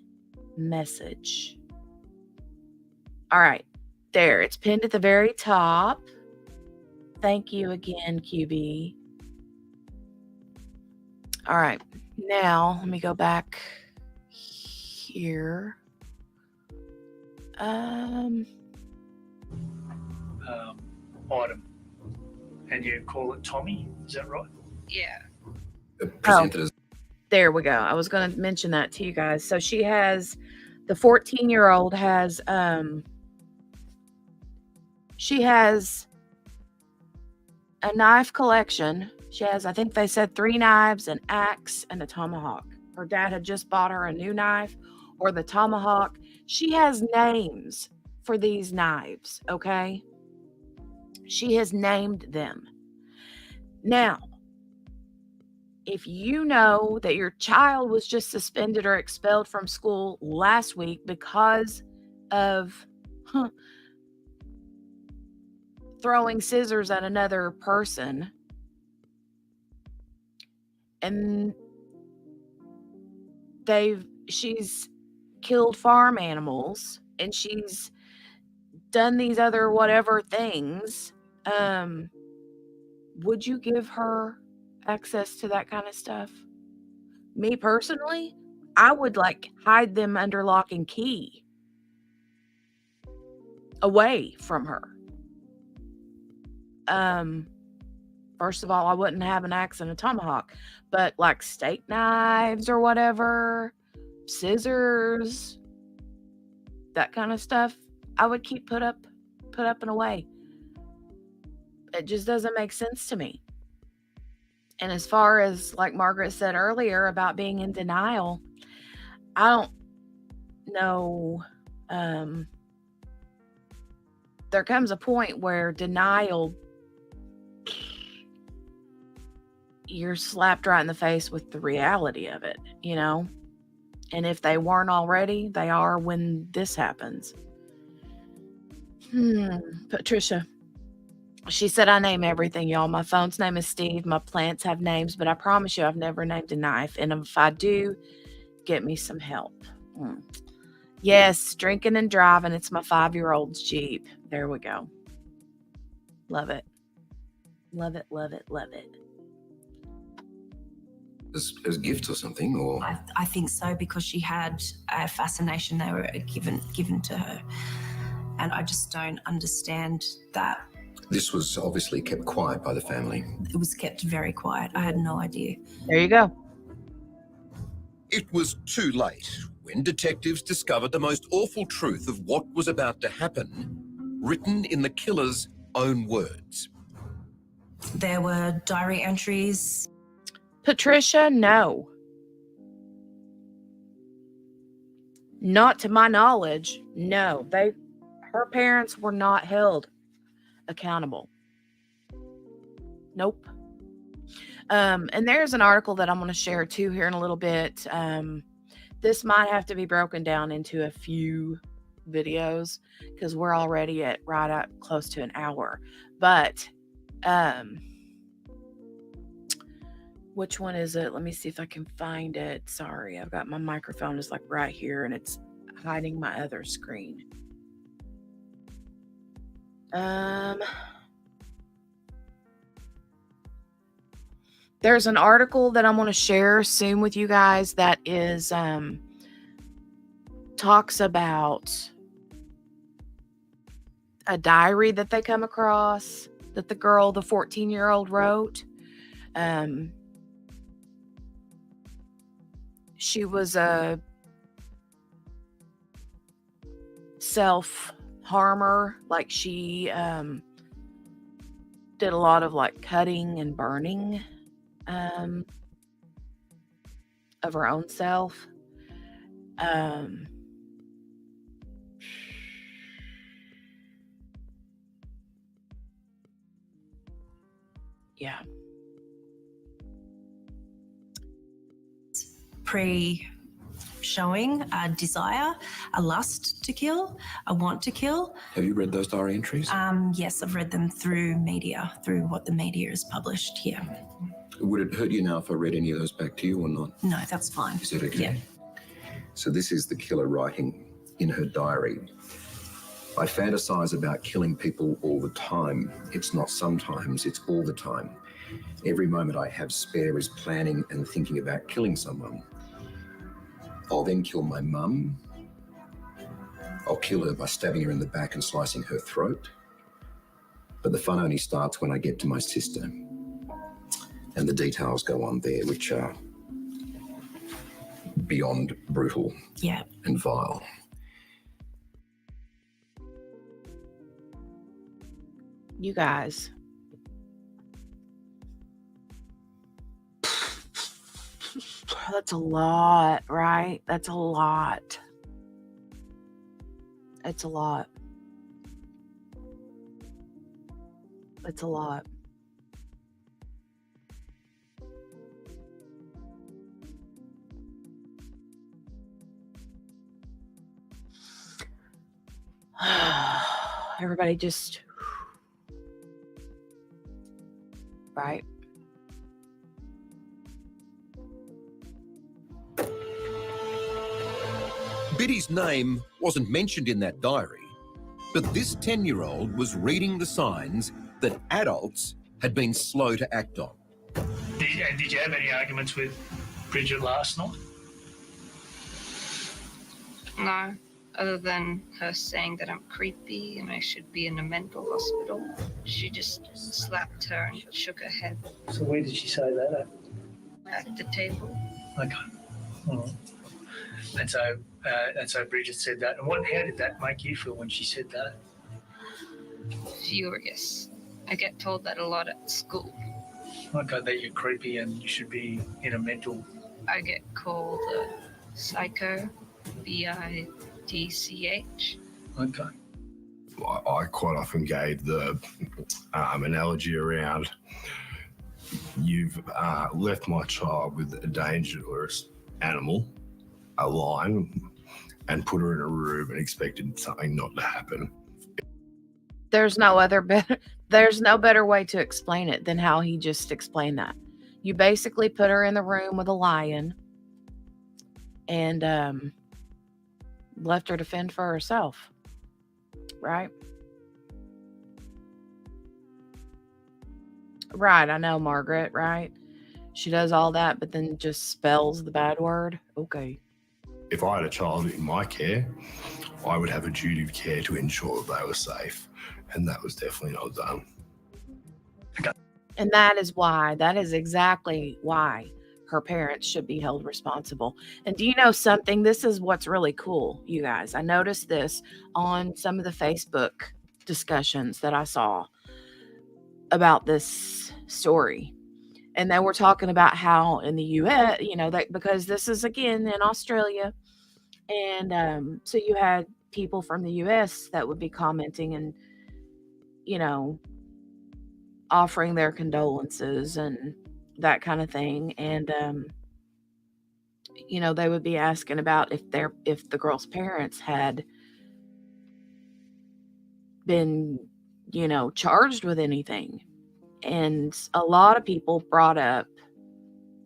message. All right. There. It's pinned at the very top. Thank you again, QB. All right. Now, let me go back here. Item. And you call it Tommy, is that right? Yeah. There we go. I was going to mention that to you guys. So she has, the 14-year-old has, she has a knife collection. She has, I think they said 3 knives, an axe, and a tomahawk. Her dad had just bought her a new knife or the tomahawk. She has names for these knives, okay? She has named them. Now, if you know that your child was just suspended or expelled from school last week because of throwing scissors at another person, and she's killed farm animals and she's done these other whatever things, would you give her access to that kind of stuff? Me personally, I would like hide them under lock and key away from her. First of all, I wouldn't have an axe and a tomahawk, but like steak knives or whatever, scissors, that kind of stuff, I would keep put up and away. It just doesn't make sense to me. And as far as like Margaret said earlier about being in denial, I don't know. There comes a point where denial, you're slapped right in the face with the reality of it, you know? And if they weren't already, they are when this happens. Patricia. She said, I name everything, y'all. My phone's name is Steve. My plants have names, but I promise you I've never named a knife. And if I do, get me some help. Yes, drinking and driving. It's my 5-year-old's Jeep. There we go. Love it. Love it, love it, love it. as gifts or something, or I think so, because she had a fascination they were given to her. And I just don't understand that. this was obviously kept quiet by the family. It was kept very quiet. I had no idea. There you go. It was too late when detectives discovered the most awful truth of what was about to happen, written in the killer's own words. There were diary entries. Patricia, no. Not to my knowledge. No. Her parents were not held accountable. Nope. And there's an article that I'm going to share too here in a little bit. This might have to be broken down into a few videos because we're already at close to an hour. But which one is it? Let me see if I can find it. Sorry, I've got my microphone is like right here and it's hiding my other screen. There's an article that I'm going to share soon with you guys that is talks about a diary that they come across that the 14-year-old wrote. She was a self-harmer. Like she did a lot of like cutting and burning of her own self. Yeah. Showing a desire, a lust to kill, a want to kill. Have you read those diary entries? Yes, I've read them through media, through what the media has published. Yeah. Would it hurt you now if I read any of those back to you or not? No, that's fine. Is that okay? Yeah. So this is the killer writing in her diary. I fantasize about killing people all the time. It's not sometimes, it's all the time. Every moment I have spare is planning and thinking about killing someone. I'll then kill my mum. I'll kill her by stabbing her in the back and slicing her throat. But the fun only starts when I get to my sister. And the details go on there, which are beyond brutal and vile. You guys. That's a lot, right? That's a lot. It's a lot. It's a lot. Everybody just, right? Biddy's name wasn't mentioned in that diary, but this 10-year-old was reading the signs that adults had been slow to act on. Did you have any arguments with Bridgette last night? No, other than her saying that I'm creepy and I should be in a mental hospital. She just slapped her and shook her head. So where did she say that At the table. Okay. All right. And so Bridgette said that. And how did that make you feel when she said that? Furious. I get told that a lot at school. Okay, that you're creepy and you should be in a mental. I get called a psycho, BIDCH. Okay. I quite often gave the analogy around you've left my child with a dangerous animal, a lion, and put her in a room and expected something not to happen. There's no better way to explain it than how he just explained that. You basically put her in the room with a lion and left her to fend for herself. Right? Right, I know, Margaret, right? She does all that, but then just spells the bad word. Okay. If I had a child in my care, I would have a duty of care to ensure that they were safe. And that was definitely not done. And that is exactly why her parents should be held responsible. And do you know something? This is what's really cool, you guys. I noticed this on some of the Facebook discussions that I saw about this story. And they were talking about how in the US, that because this is again in Australia. And so you had people from the US that would be commenting and, offering their condolences and that kind of thing. And, they would be asking about if the girl's parents had been, charged with anything. And a lot of people brought up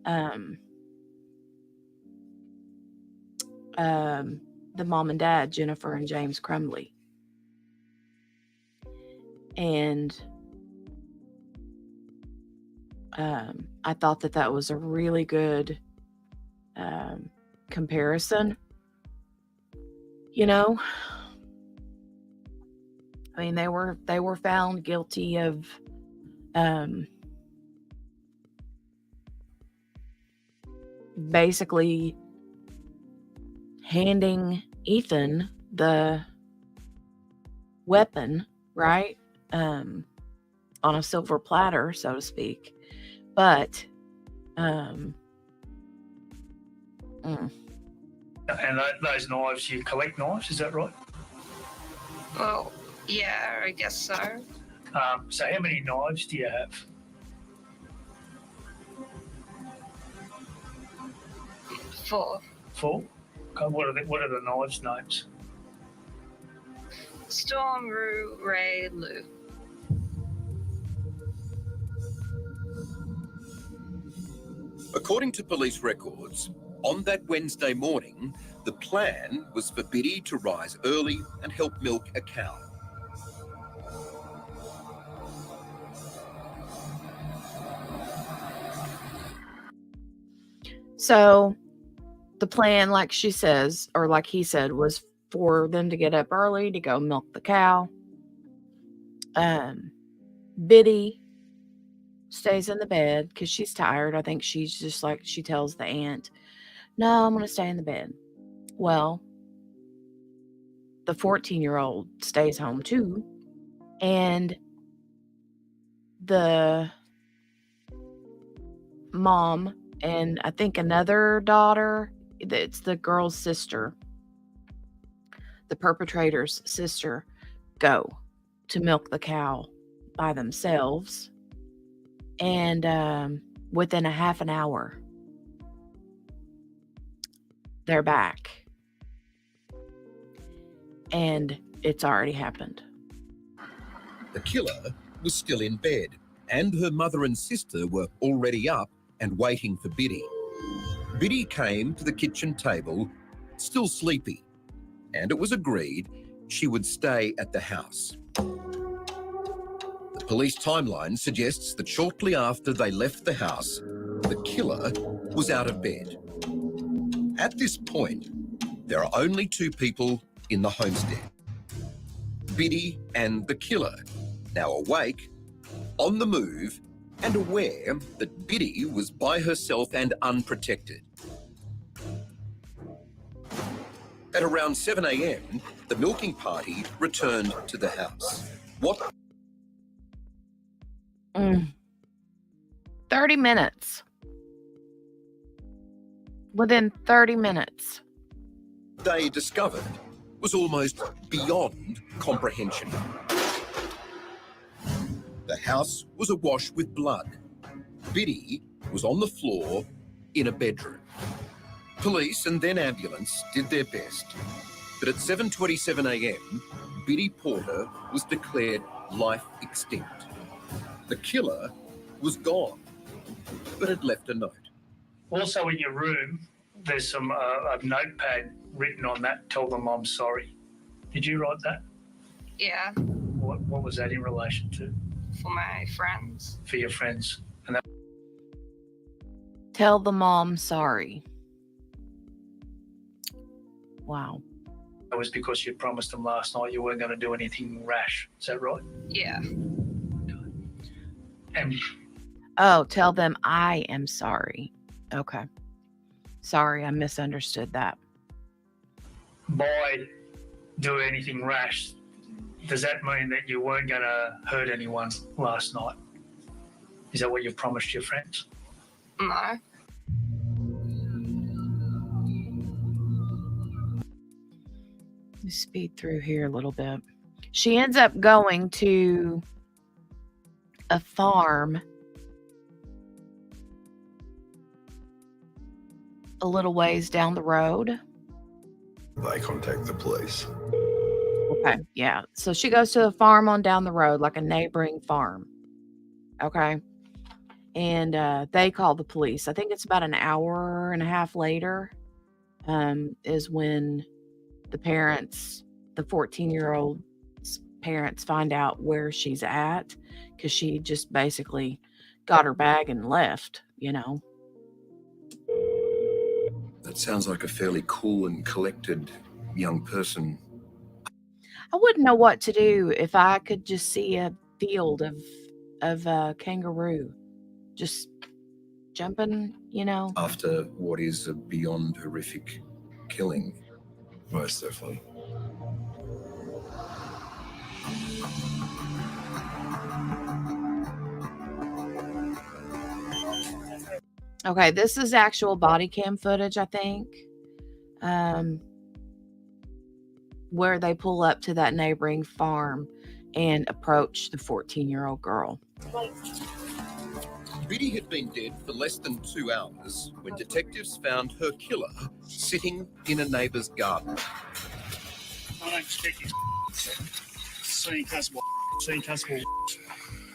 the mom and dad, Jennifer and James Crumley. And I thought that was a really good comparison. I mean, they were found guilty of basically handing Ethan the weapon, right? On a silver platter, so to speak. But And those knives, you collect knives, is that right? Well, yeah, I guess so. So how many knives do you have? 4. 4? Okay, what are the knives' names? Storm, Rue, Ray, Lou. According to police records, on that Wednesday morning, the plan was for Biddy to rise early and help milk a cow. so the plan, like she says, or like he said, was for them to get up early to go milk the cow. Biddy stays in the bed because she's tired. I think she's just like, she tells the aunt, no, I'm going to stay in the bed. Well, the 14-year-old stays home too. And the mom and I think another daughter, it's the girl's sister, the perpetrator's sister, go to milk the cow by themselves. And within a half an hour, they're back. And it's already happened. The killer was still in bed, and her mother and sister were already up and waiting for Biddy. Biddy came to the kitchen table, still sleepy, and it was agreed she would stay at the house. The police timeline suggests that shortly after they left the house, the killer was out of bed. At this point, there are only 2 people in the homestead: Biddy and the killer, now awake, on the move, and aware that Biddy was by herself and unprotected. At around 7 a.m, the milking party returned to the house. What? 30 minutes. Within 30 minutes. They discovered was almost beyond comprehension. The house was awash with blood. Biddy was on the floor in a bedroom. Police and then ambulance did their best, but at 7:27 a.m, Biddy Porter was declared life extinct. The killer was gone, but had left a note. Also in your room, there's some a notepad written on that, tell them I'm sorry. Did you write that? Yeah, What was that in relation to? for my friends. For your friends. And that Tell the mom sorry. Wow. It was because you promised them last night you weren't going to do anything rash. Is that right? Yeah. And Oh, tell them I am sorry. Okay. Sorry, I misunderstood that. by do anything rash, does that mean that you weren't going to hurt anyone last night? Is that what you promised your friends? No. Let's speed through here a little bit. She ends up going to a farm a little ways down the road. They contact the police. Okay, yeah. So she goes to a farm on down the road, like a neighboring farm. Okay. And they call the police. I think it's about an hour and a half later is when the parents, the 14-year-old's parents, find out where she's at, because she just basically got her bag and left, you know. That sounds like a fairly cool and collected young person. I wouldn't know what to do if I could just see a field of kangaroo just jumping, you know. After what is a beyond horrific killing. Most definitely. Okay, this is actual body cam footage, I think, where they pull up to that neighboring farm and approach the 14-year-old girl. Biddy had been dead for less than 2 hours when detectives found her killer sitting in a neighbour's garden. I don't expect you seeing Castle.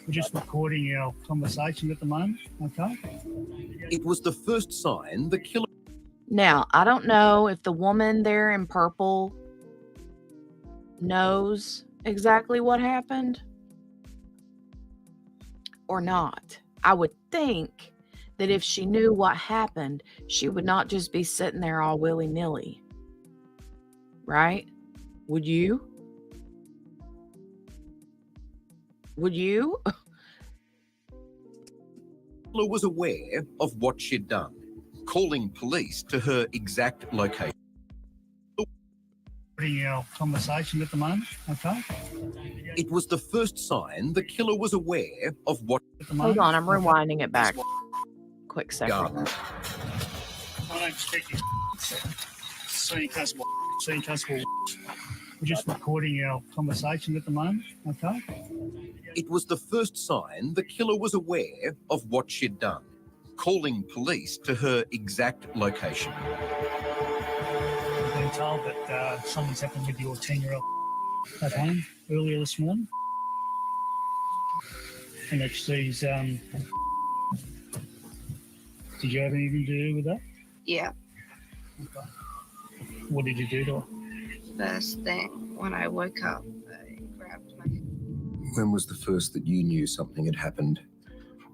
We're just recording our conversation at the moment, okay? It was the first sign the killer... Now, I don't know if the woman there in purple knows exactly what happened or not. I would think that if she knew what happened, she would not just be sitting there all willy-nilly. Right? Would you? Would you? killer was aware of what she'd done, calling police to her exact location. Our conversation at the moment, okay? It was the first sign the killer was aware of what... Hold on, I'm rewinding it back. Quick second. Garden. I don't expect you seeing Castle. We're just recording our conversation at the moment, okay? It was the first sign the killer was aware of what she'd done, calling police to her exact location. I've been told that something's happened with your 10-year-old at home earlier this morning. And that she's, did you have anything to do with that? Yeah. Okay. What did you do to her? First thing, when I woke up, I grabbed my... When was the first that you knew something had happened?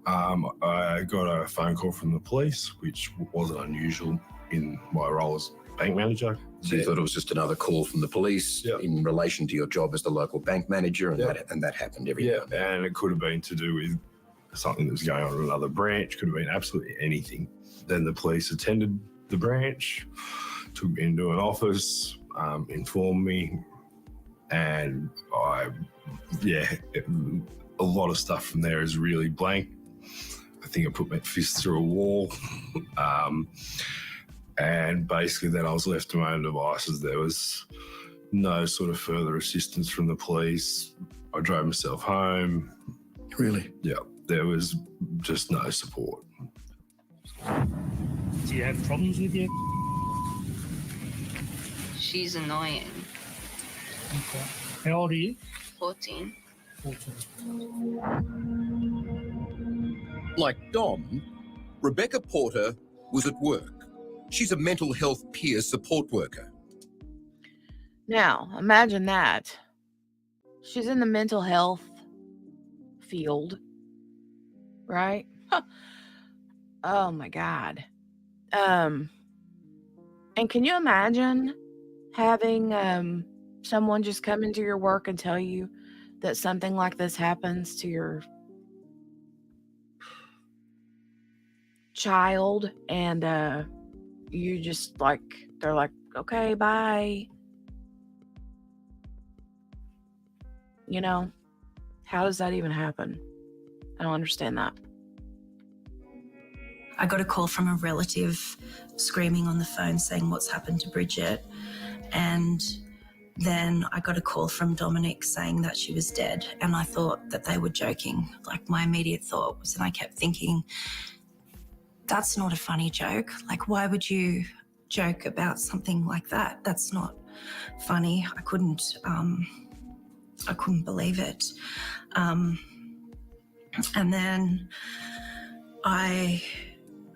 I got a phone call from the police, which wasn't unusual in my role as bank manager. So you thought it was just another call from the police in relation to your job as the local bank manager, and that happened every now and then. And it could have been to do with something that was going on in another branch, could have been absolutely anything. Then the police attended the branch, took me into an office, informed me, and a lot of stuff from there is really blank. I think I put my fist through a wall. And basically then I was left to my own devices. There was no sort of further assistance from the police. I drove myself home. Really? Yeah, there was just no support. Do you have problems with you? She's annoying. Okay. How old are you? 14. 14. Like Dom, Rebekah Porter was at work. She's a mental health peer support worker. Now, imagine that. She's in the mental health field, right? Oh my God. And can you imagine having someone just come into your work and tell you that something like this happens to your child, and you just like, they're like, okay, bye. You know, how does that even happen? I don't understand that. I got a call from a relative screaming on the phone saying what's happened to Bridgette. And then I got a call from Dominic saying that she was dead. And I thought that they were joking. Like, my immediate thought was, and I kept thinking, that's not a funny joke. Like, why would you joke about something like that? That's not funny. I couldn't believe it. And then I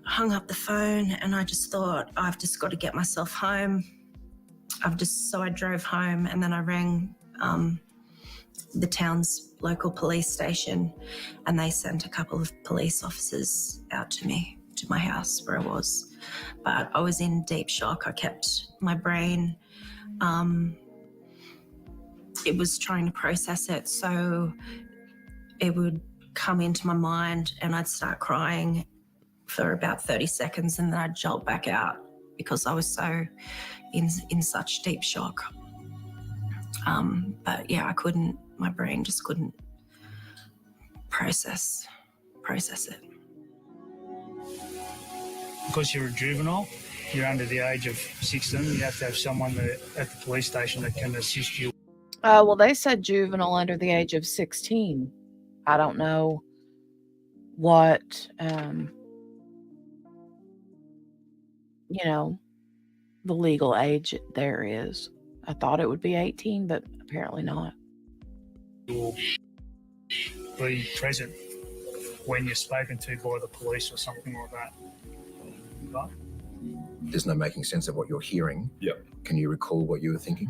hung up the phone and I just thought, I've just got to get myself home. So I drove home, and then I rang the town's local police station, and they sent a couple of police officers out to me, to my house where I was. But I was in deep shock. I kept my brain, it was trying to process it. So it would come into my mind and I'd start crying for about 30 seconds, and then I'd jolt back out because I was so in such deep shock. But yeah, my brain just couldn't process it. Because you're a juvenile, you're under the age of 16, you have to have someone at the police station that can assist you. Well, they said juvenile under the age of 16. I don't know what, the legal age there is. I thought it would be 18, but apparently not. You'll be present when you're spoken to by the police or something like that. Right? There's no making sense of what you're hearing. Yep. Can you recall what you were thinking?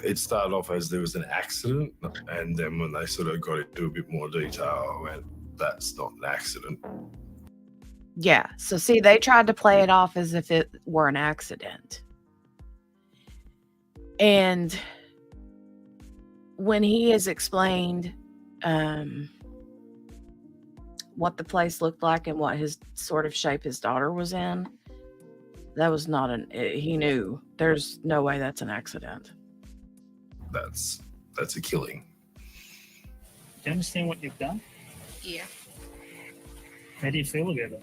It started off as there was an accident, and then when they sort of got into a bit more detail, I went, that's not an accident. Yeah. So see, they tried to play it off as if it were an accident. And when he has explained what the place looked like and what his sort of shape his daughter was in, that was not he knew there's no way that's an accident. That's a killing. Do you understand what you've done? Yeah. How do you feel about it?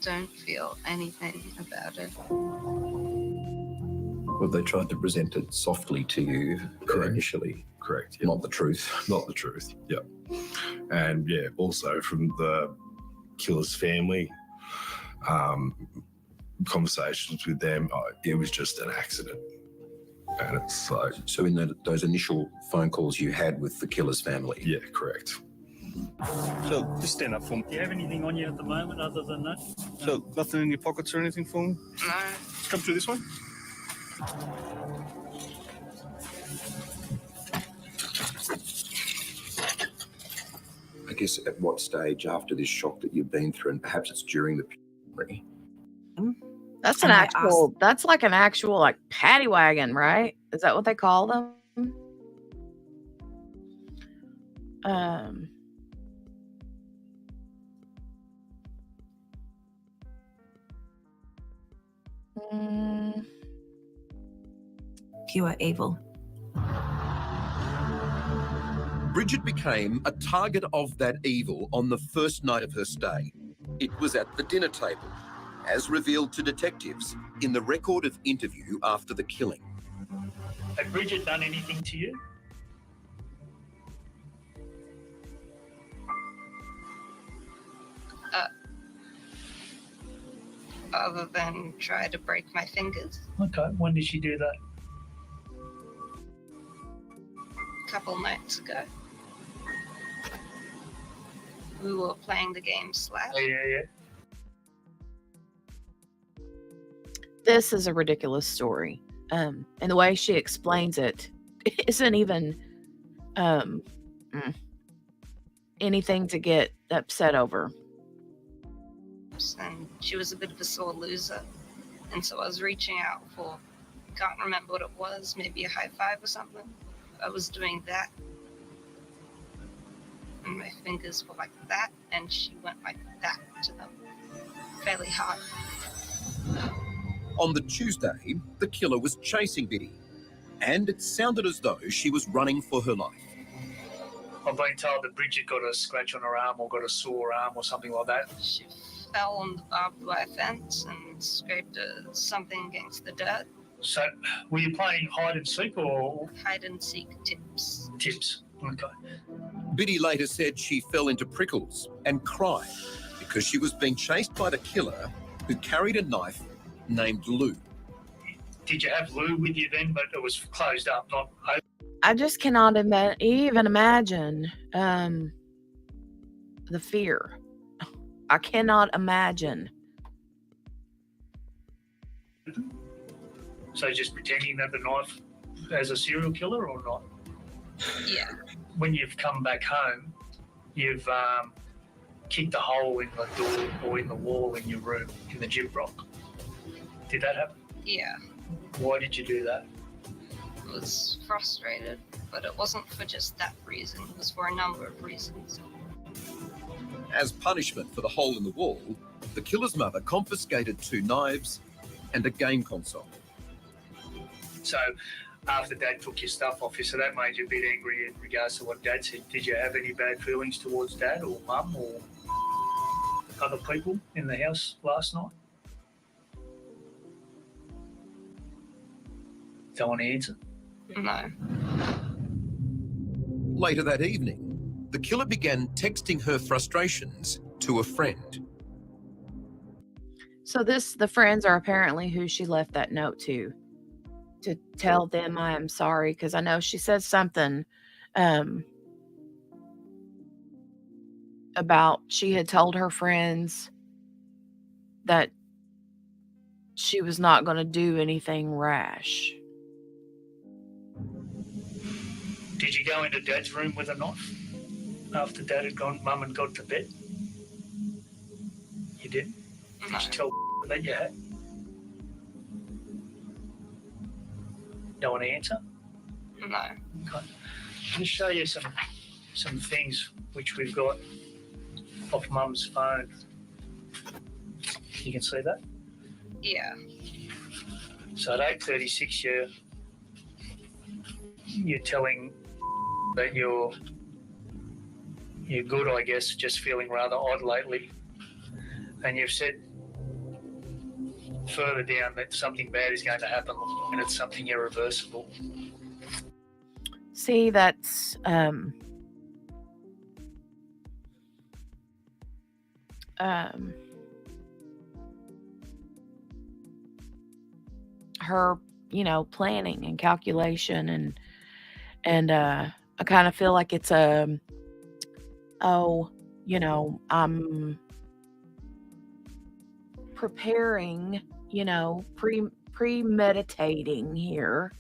Don't feel anything about it. Well, they tried to present it softly to you initially. Correct. Yep. Not the truth. Not the truth. Yep. And yeah, also from the killer's family, conversations with them, it was just an accident. And it's like... So in those initial phone calls you had with the killer's family? Yeah, correct. So, just stand up for me. Do you have anything on you at the moment other than that? So, nothing in your pockets or anything for me? No. Come through this way. I guess at what stage after this shock that you've been through, and perhaps it's during the puberty? That's that's like an actual like paddy wagon, right? Is that what they call them? Pure evil. Bridgette became a target of that evil on the first night of her stay. It was at the dinner table, as revealed to detectives in the record of interview after the killing. Had Bridgette done anything to you? Other than try to break my fingers. Okay, when did she do that? A couple nights ago. We were playing the game Slap. Oh, yeah. This is a ridiculous story. And the way she explains it isn't even anything to get upset over. tips, and she was a bit of a sore loser. And so I was reaching out for, can't remember what it was, maybe a high five or something. I was doing that, and my fingers were like that, and she went like that to them, fairly hard. On the Tuesday, the killer was chasing Biddy, and it sounded as though she was running for her life. I've been told that Bridgette got a scratch on her arm or got a sore arm or something like that. She fell on the barbed wire fence and scraped something against the dirt. So, were you playing hide and seek or Hide and seek tips. tips? Okay. Biddy later said she fell into prickles and cried because she was being chased by the killer who carried a knife named Lou. Did you have Lou with you then, but it was closed up, not open? I just cannot even imagine the fear. I cannot imagine. So just pretending that the knife as a serial killer or not? Yeah. When you've come back home, you've kicked a hole in the door or in the wall in your room, in the gyprock. Did that happen? Yeah. Why did you do that? I was frustrated, but it wasn't for just that reason. It was for a number of reasons. As punishment for the hole in the wall, the killer's mother confiscated 2 knives and a game console. So after Dad took your stuff off you, so that made you a bit angry in regards to what Dad said. Did you have any bad feelings towards Dad or Mum or other people in the house last night? Don't want to answer? No. Later that evening, the killer began texting her frustrations to a friend. So the friends are apparently who she left that note to tell them I am sorry, because I know she said something about she had told her friends that she was not going to do anything rash. Did you go into Dad's room with a knife after Dad had gone, Mum had gone to bed? You did? No. Did you tell that you had? Don't want to answer? No. Okay. I'm going to show you some things which we've got off Mum's phone. You can see that? Yeah. So at 8:36, you're telling that you're good, I guess, just feeling rather odd lately. And you've said further down that something bad is going to happen and it's something irreversible. See, that's her, planning and calculation, and I kind of feel like it's I'm preparing, premeditating here.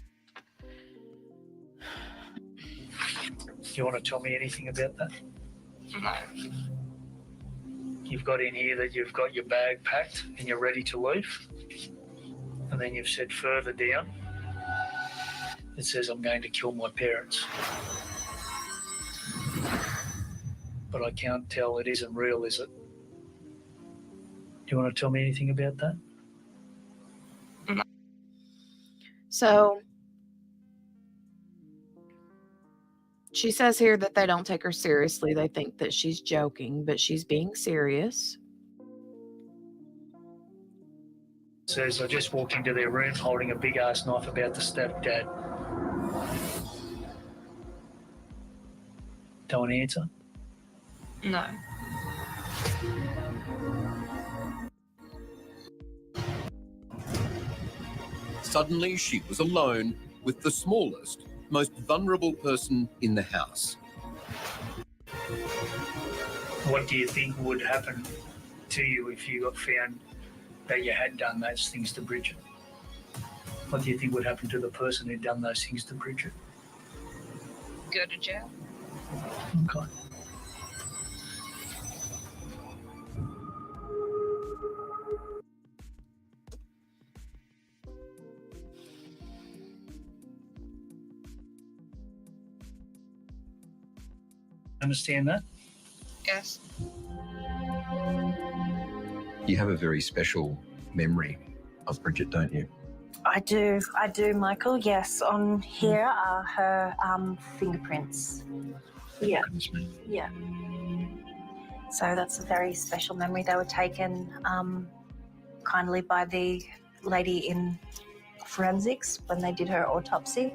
Do you want to tell me anything about that? No. You've got in here that you've got your bag packed and you're ready to leave. And then you've said further down, it says, I'm going to kill my parents. But I can't tell, it isn't real, is it? Do you want to tell me anything about that? No. So she says here that they don't take her seriously. They think that she's joking, but she's being serious. It says, I just walked into their room holding a big ass knife about to stab Dad. Don't want to answer? No. Suddenly, she was alone with the smallest, most vulnerable person in the house. What do you think would happen to you if you got found that you had done those things to Bridgette? What do you think would happen to the person who'd done those things to Bridgette? Go to jail. Okay. Understand that? Yes. You have a very special memory of Bridgette, don't you? I do, Michael. Yes, on here are her fingerprints. Yeah. Goodness me. Yeah. So that's a very special memory. They were taken kindly by the lady in forensics when they did her autopsy.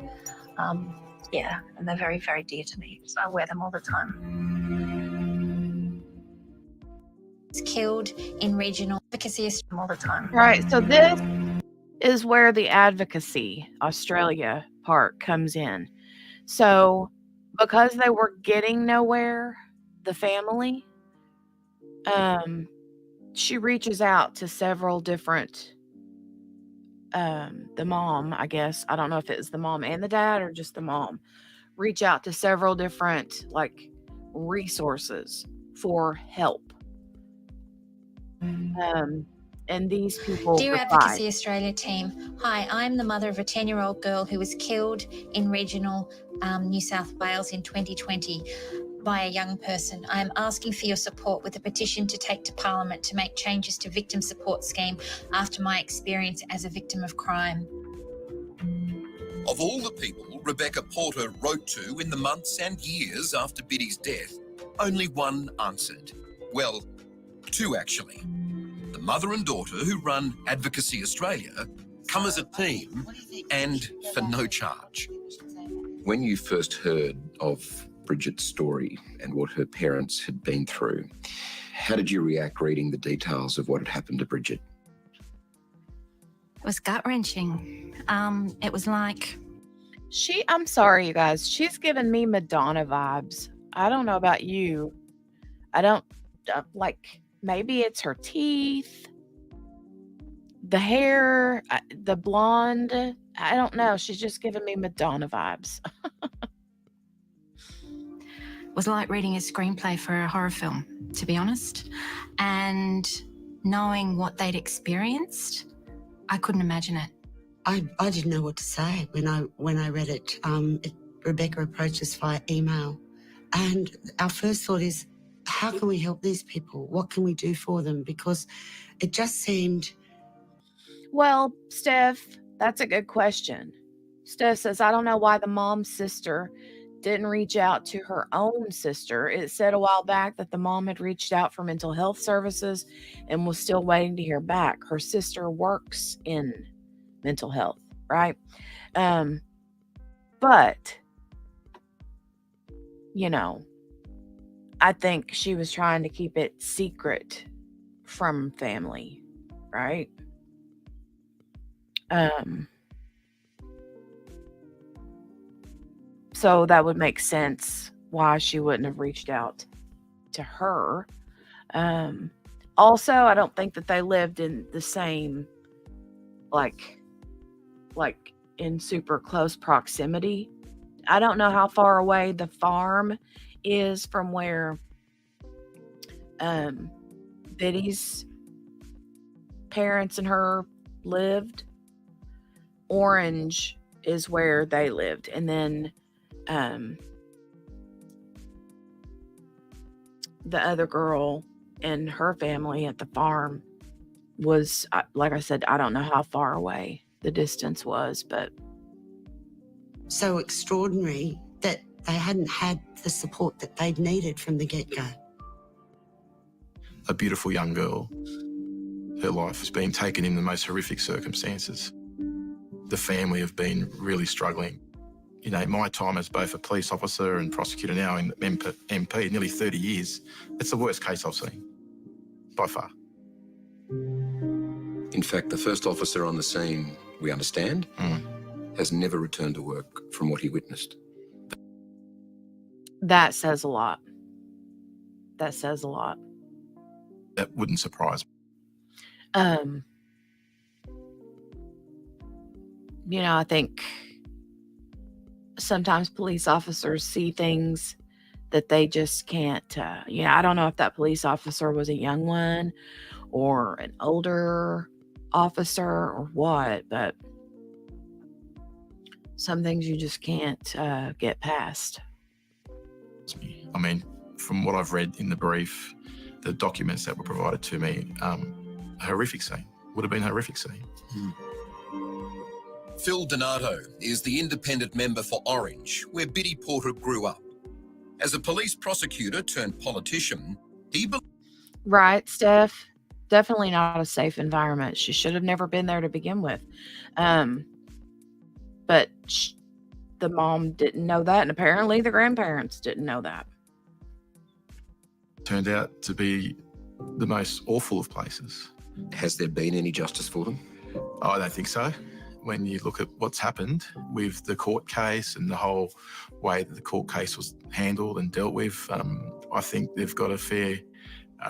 Yeah, and they're very, very dear to me. So I wear them all the time. Was killed in regional advocacy all the time. Right. So this is where the advocacy Australia part comes in. So because they were getting nowhere, the family, she reaches out to several different, the mom, I guess. I don't know if it was the mom and the dad or just the mom. Reach out to several different resources for help. And these people Dear replied. Advocacy Australia team, hi, I'm the mother of a 10-year-old girl who was killed in regional New South Wales in 2020 by a young person. I am asking for your support with a petition to take to Parliament to make changes to victim support scheme after my experience as a victim of crime. Of all the people Rebekah Porter wrote to in the months and years after Biddy's death, only one answered. Well, two actually. The mother and daughter who run Advocacy Australia come as a team and for no charge. When you first heard of Bridgette's story and what her parents had been through, how did you react reading the details of what had happened to Bridgette? It was gut-wrenching. It was like... I'm sorry, you guys. She's giving me Madonna vibes. I don't know about you. I don't, maybe it's her teeth, the hair, the blonde. I don't know. She's just giving me Madonna vibes. It was like reading a screenplay for a horror film, to be honest. And knowing what they'd experienced, I couldn't imagine it. I didn't know what to say when I read it. Rebekah approached us via email, and our first thought is, how can we help these people? What can we do for them? Because it just seemed... Well, Steph, that's a good question. Steph says, I don't know why the mom's sister didn't reach out to her own sister. It said a while back that the mom had reached out for mental health services and was still waiting to hear back. Her sister works in mental health, right? But, I think she was trying to keep it secret from family, right? So that would make sense why she wouldn't have reached out to her. Also, I don't think that they lived in the same, like in super close proximity. I don't know how far away the farm is from where Biddy's parents and her lived. Orange is where they lived, and then the other girl and her family at the farm was, like I said, I don't know how far away the distance was, but so extraordinary that they hadn't had the support that they'd needed from the get-go. A beautiful young girl. Her life has been taken in the most horrific circumstances. The family have been really struggling. My time as both a police officer and prosecutor now in MP, nearly 30 years, it's the worst case I've seen, by far. In fact, the first officer on the scene, we understand, has never returned to work from what he witnessed. that says a lot. That says a lot. That wouldn't surprise me. I think sometimes police officers see things that they just can't, I don't know if that police officer was a young one or an older officer or what, but some things you just can't get past. I mean, From what I've read in the brief, the documents that were provided to me, a horrific scene. Would have been a horrific scene. Phil Donato is the independent member for Orange, where Biddy Porter grew up. As a police prosecutor turned politician, he Right, Steph. Definitely not a safe environment. She should have never been there to begin with. But the mom didn't know that, and apparently the grandparents didn't know that. Turned out to be the most awful of places. Has there been any justice for them? I don't think so. When you look at what's happened with the court case and the whole way that the court case was handled and dealt with, I think they've got a fair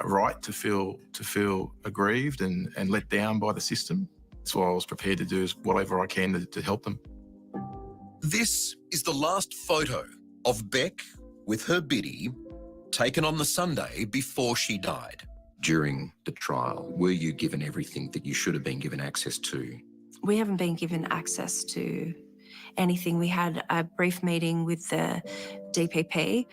right to feel aggrieved and let down by the system. That's why I was prepared to do whatever I can to help them. This is the last photo of Beck with her Biddy, taken on the Sunday before she died. During the trial, were you given everything that you should have been given access to? We haven't been given access to anything. We had a brief meeting with the DPP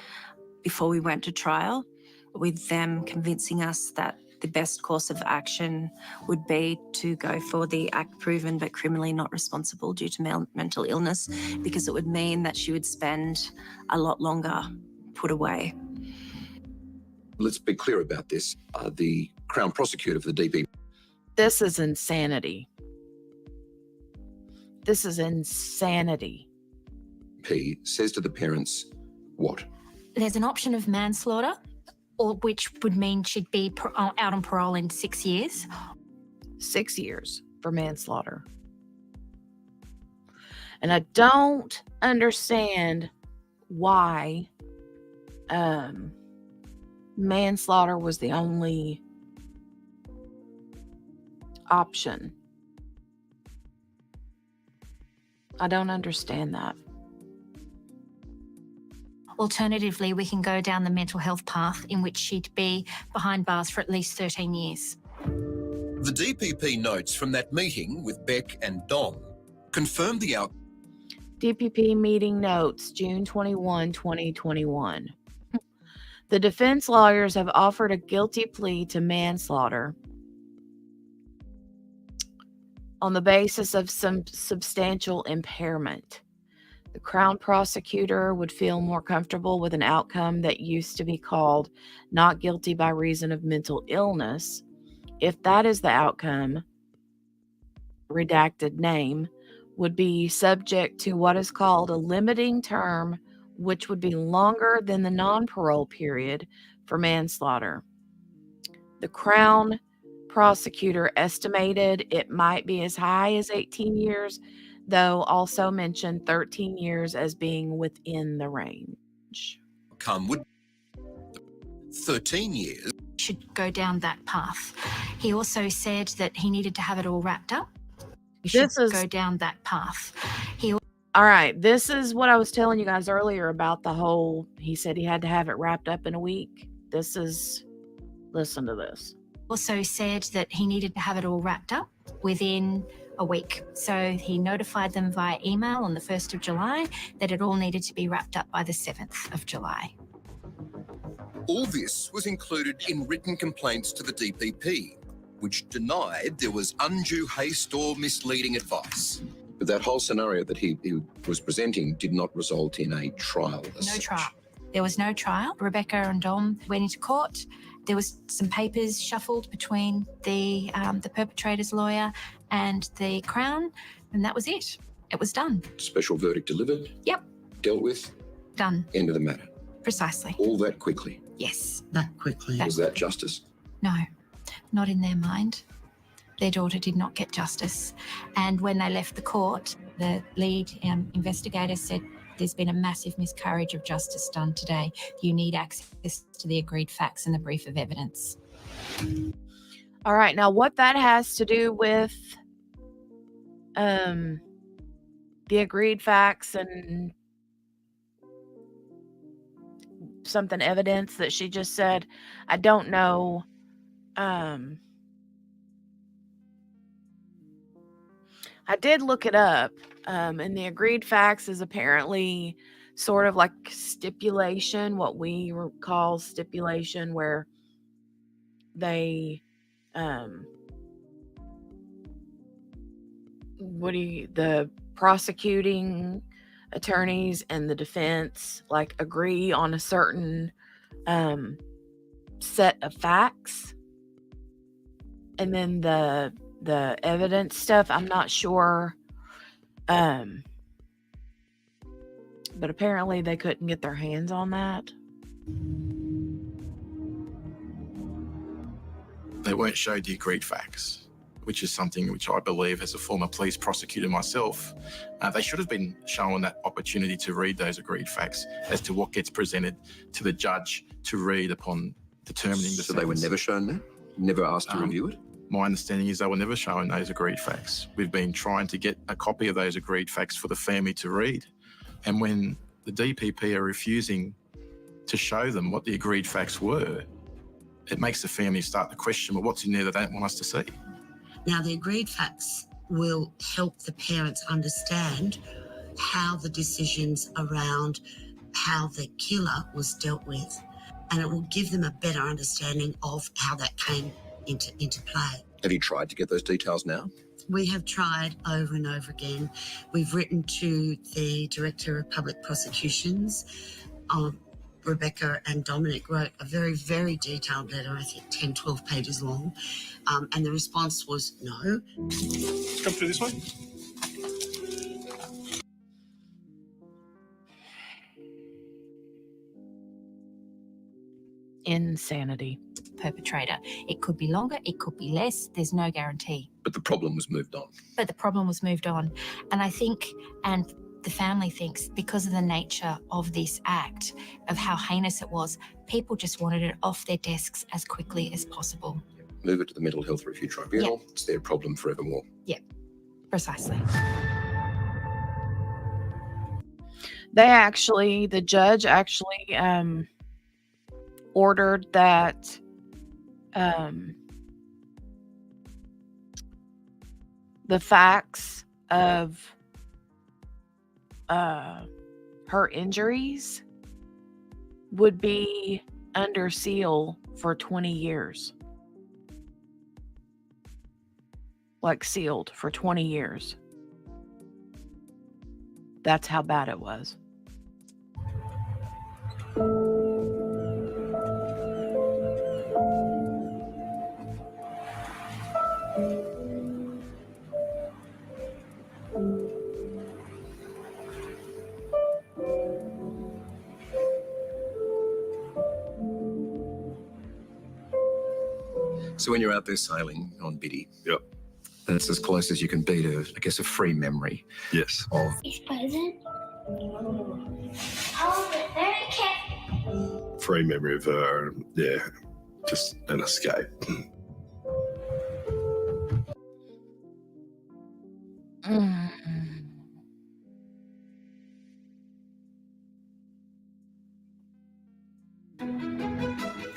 before we went to trial, with them convincing us that the best course of action would be to go for the act proven but criminally not responsible due to mental illness, because it would mean that she would spend a lot longer put away. Let's be clear about this. The Crown Prosecutor for the DPP. This is insanity. This is insanity. Says to the parents, what? There's an option of manslaughter, or which would mean she'd be out on parole in 6 years. 6 years for manslaughter. And I don't understand why manslaughter was the only option. I don't understand that. Alternatively, we can go down the mental health path in which she'd be behind bars for at least 13 years. The DPP notes from that meeting with Beck and Dom confirmed the outcome. DPP meeting notes, June 21, 2021. The defense lawyers have offered a guilty plea to manslaughter on the basis of some substantial impairment. The Crown Prosecutor would feel more comfortable with an outcome that used to be called not guilty by reason of mental illness. If that is the outcome, redacted name, would be subject to what is called a limiting term, which would be longer than the non-parole period for manslaughter. The Crown Prosecutor estimated it might be as high as 18 years, though also mentioned 13 years as being within the range. Would 13 years. Should go down that path. He also said that he needed to have it all wrapped up. We should go down that path. All right, this is what I was telling you guys earlier about the whole, he said he had to have it wrapped up in a week. Listen to this. Also said that he needed to have it all wrapped up within a week. So he notified them via email on the 1st of July that it all needed to be wrapped up by the 7th of July. All this was included in written complaints to the DPP, which denied there was undue haste or misleading advice. But that whole scenario that he was presenting did not result in a trial. No trial. There was no trial. Rebekah and Dom went into court. There was some papers shuffled between the perpetrator's lawyer and the Crown, and that was it. It was done. Special verdict delivered? Yep. Dealt with? Done. End of the matter. Precisely. All that quickly? Yes. That quickly. Was that justice? No, not in their mind. Their daughter did not get justice. And when they left the court, the lead investigator said, there's been a massive miscarriage of justice done today. You need access to the agreed facts and the brief of evidence. All right, now what that has to do with the agreed facts and something evidence that she just said, I don't know. I did look it up, and the agreed facts is apparently sort of like stipulation, what we call stipulation, where they, the prosecuting attorneys and the defense like agree on a certain set of facts, and then the evidence stuff, I'm not sure, but apparently they couldn't get their hands on that. They weren't showed the agreed facts, which is something which I believe, as a former police prosecutor myself, they should have been shown that opportunity to read those agreed facts as to what gets presented to the judge to read upon determining the So they were never shown that? Never asked to review it? My understanding is they were never shown those agreed facts. We've been trying to get a copy of those agreed facts for the family to read. And when the DPP are refusing to show them what the agreed facts were, it makes the family start to question, well, what's in there that they don't want us to see? Now, the agreed facts will help the parents understand how the decisions around how the killer was dealt with, and it will give them a better understanding of how that came into play. Have you tried to get those details now? We have tried over and over again. We've written to the Director of Public Prosecutions. Rebekah and Dominic wrote a very, very detailed letter, I think 10, 12 pages long, and the response was no. Come through this way. Insanity. Perpetrator. It could be longer, it could be less, there's no guarantee. But the problem was moved on. But the problem was moved on. And I think, and the family thinks, because of the nature of this act, of how heinous it was, people just wanted it off their desks as quickly as possible. Move it to the Mental Health Review Tribunal. It's their problem forevermore. Yeah, precisely. The judge actually ordered that the facts of her injuries would be under seal for 20 years. Like sealed for 20 years. That's how bad it was. So when you're out there sailing on Biddy, yep, that's as close as you can be to, I guess, a free memory. Yes. Of He's present. Oh, but very careful. free memory of her, yeah, just an escape.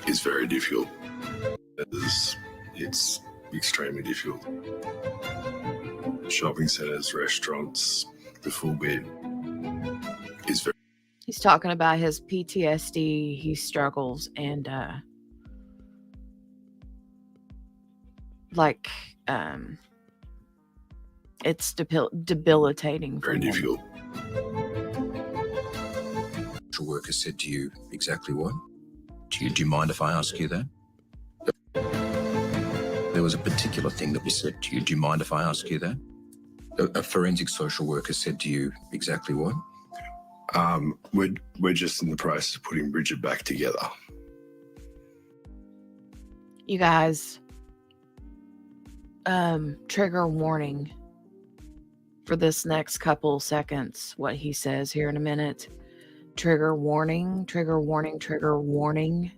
It's very difficult. It's extremely difficult. Shopping centres, restaurants, the full bit is very. He's talking about his PTSD, he struggles, and it's debilitating. Very difficult. Social worker said to you exactly what? Do you mind if I ask you that? There was a particular thing that was said to you. Do you mind if I ask you that? A forensic social worker said to you exactly what? We're just in the process of putting Bridgette back together. You guys, trigger warning for this next couple seconds, what he says here in a minute. Trigger warning, trigger warning, trigger warning.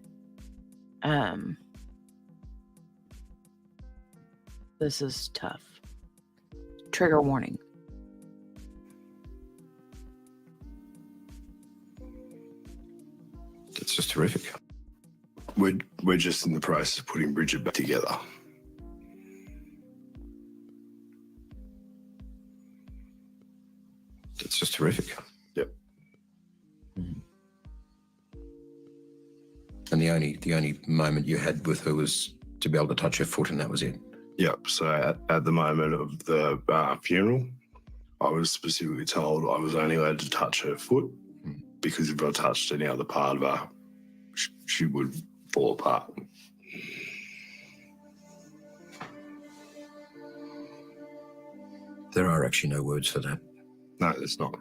This is tough. Trigger warning. That's just terrific. We're just in the process of putting Bridgette back together. That's just terrific. Yep. the only moment you had with her was to be able to touch her foot, and that was it. Yep. So at the moment of the funeral, I was specifically told I was only allowed to touch her foot, because if I touched any other part of her, she would fall apart. There are actually no words for that. No, there's not.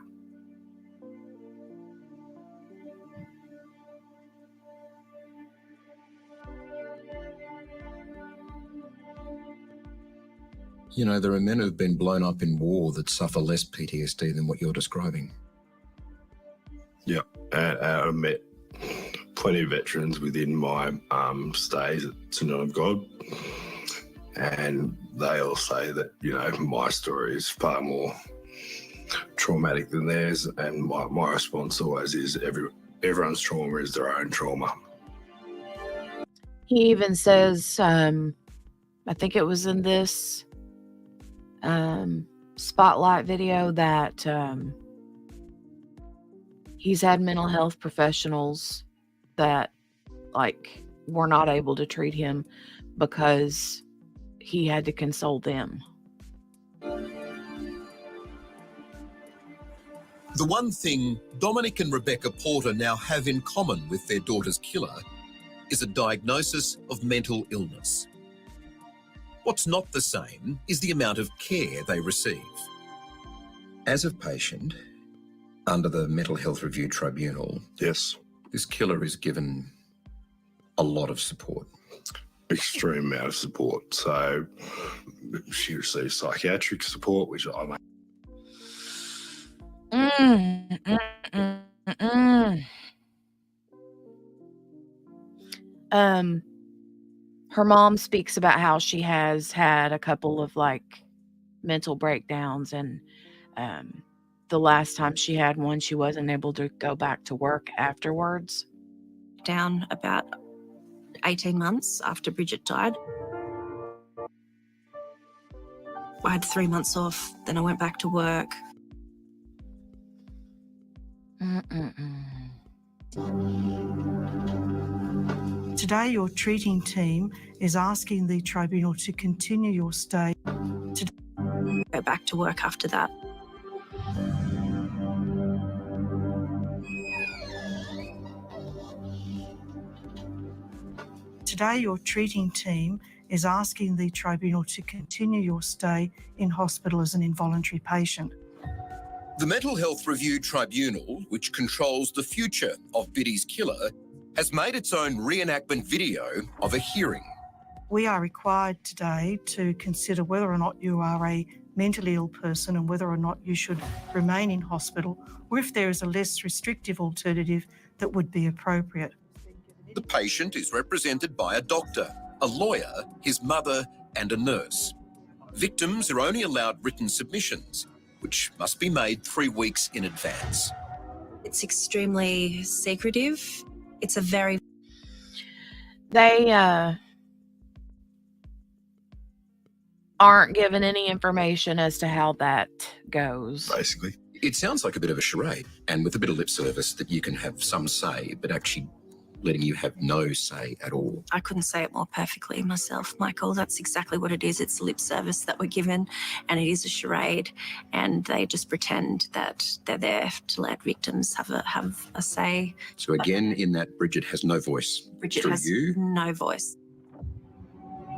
You know, there are men who've been blown up in war that suffer less PTSD than what you're describing. Yeah, and I met plenty of veterans within my stays at St. of God, and they all say that, you know, my story is far more traumatic than theirs, and my response always is everyone's trauma is their own trauma. He even says, I think it was in this spotlight video, that he's had mental health professionals that like were not able to treat him because he had to console them. The one thing Dominic and Rebekah Porter now have in common with their daughter's killer is a diagnosis of mental illness. What's not the same is the amount of care they receive. As a patient, under the Mental Health Review Tribunal, yes, this killer is given a lot of support. Extreme amount of support. So she receives psychiatric support, which Her mom speaks about how she has had a couple of like mental breakdowns, and the last time she had one, she wasn't able to go back to work afterwards. Down about 18 months after Bridgette died. I had 3 months off, then I went back to work. Today, your treating team is asking the tribunal to continue your stay. To go back to work after that. Today, your treating team is asking the tribunal to continue your stay in hospital as an involuntary patient. The Mental Health Review Tribunal, which controls the future of Biddy's killer, has made its own reenactment video of a hearing. We are required today to consider whether or not you are a mentally ill person and whether or not you should remain in hospital, or if there is a less restrictive alternative that would be appropriate. The patient is represented by a doctor, a lawyer, his mother, and a nurse. Victims are only allowed written submissions, which must be made 3 weeks in advance. It's extremely secretive. It's a very... They aren't given any information as to how that goes. Basically. It sounds like a bit of a charade, and with a bit of lip service that you can have some say, but actually letting you have no say at all. I couldn't say it more perfectly myself, Michael. That's exactly what it is. It's lip service that we're given, and it is a charade, and they just pretend that they're there to let victims have a say. So again, in that, Bridgette has no voice. Bridgette Through has you. no voice.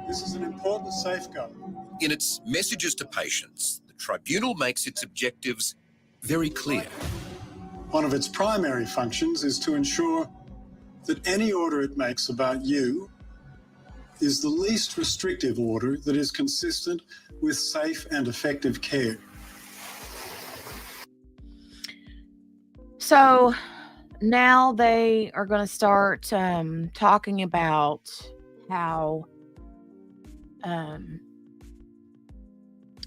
This is an important safeguard. In its messages to patients, the tribunal makes its objectives very clear. One of its primary functions is to ensure that any order it makes about you is the least restrictive order that is consistent with safe and effective care. So now they are going to start talking about how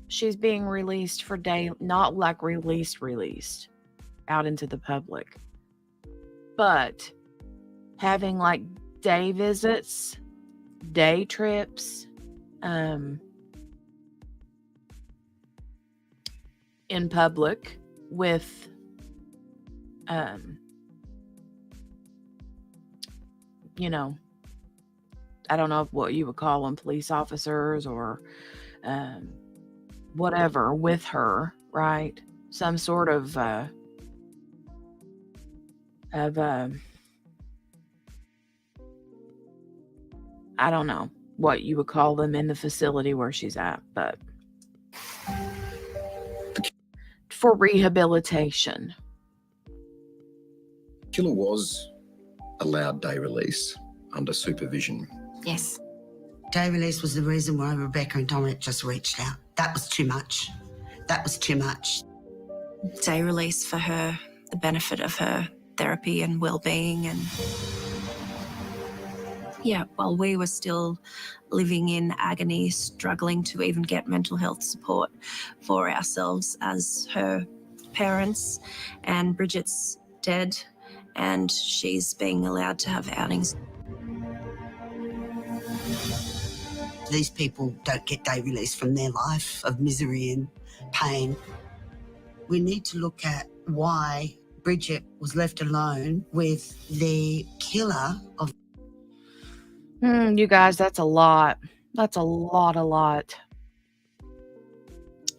she's being released for day, not like released out into the public, but having like day visits, day trips, in public with you know, I don't know what you would call them, police officers or whatever with her, right? Some sort of I don't know what you would call them in the facility where she's at, but for rehabilitation. Killer was allowed day release under supervision. Yes. Day release was the reason why Rebekah and Dominic just reached out. That was too much. That was too much. Day release for her, the benefit of her therapy and well-being. And yeah, while we were still living in agony, struggling to even get mental health support for ourselves as her parents, and Bridgette's dead and she's being allowed to have outings. These people don't get day release from their life of misery and pain. We need to look at why Bridgette was left alone with the killer of... You guys, that's a lot. That's a lot.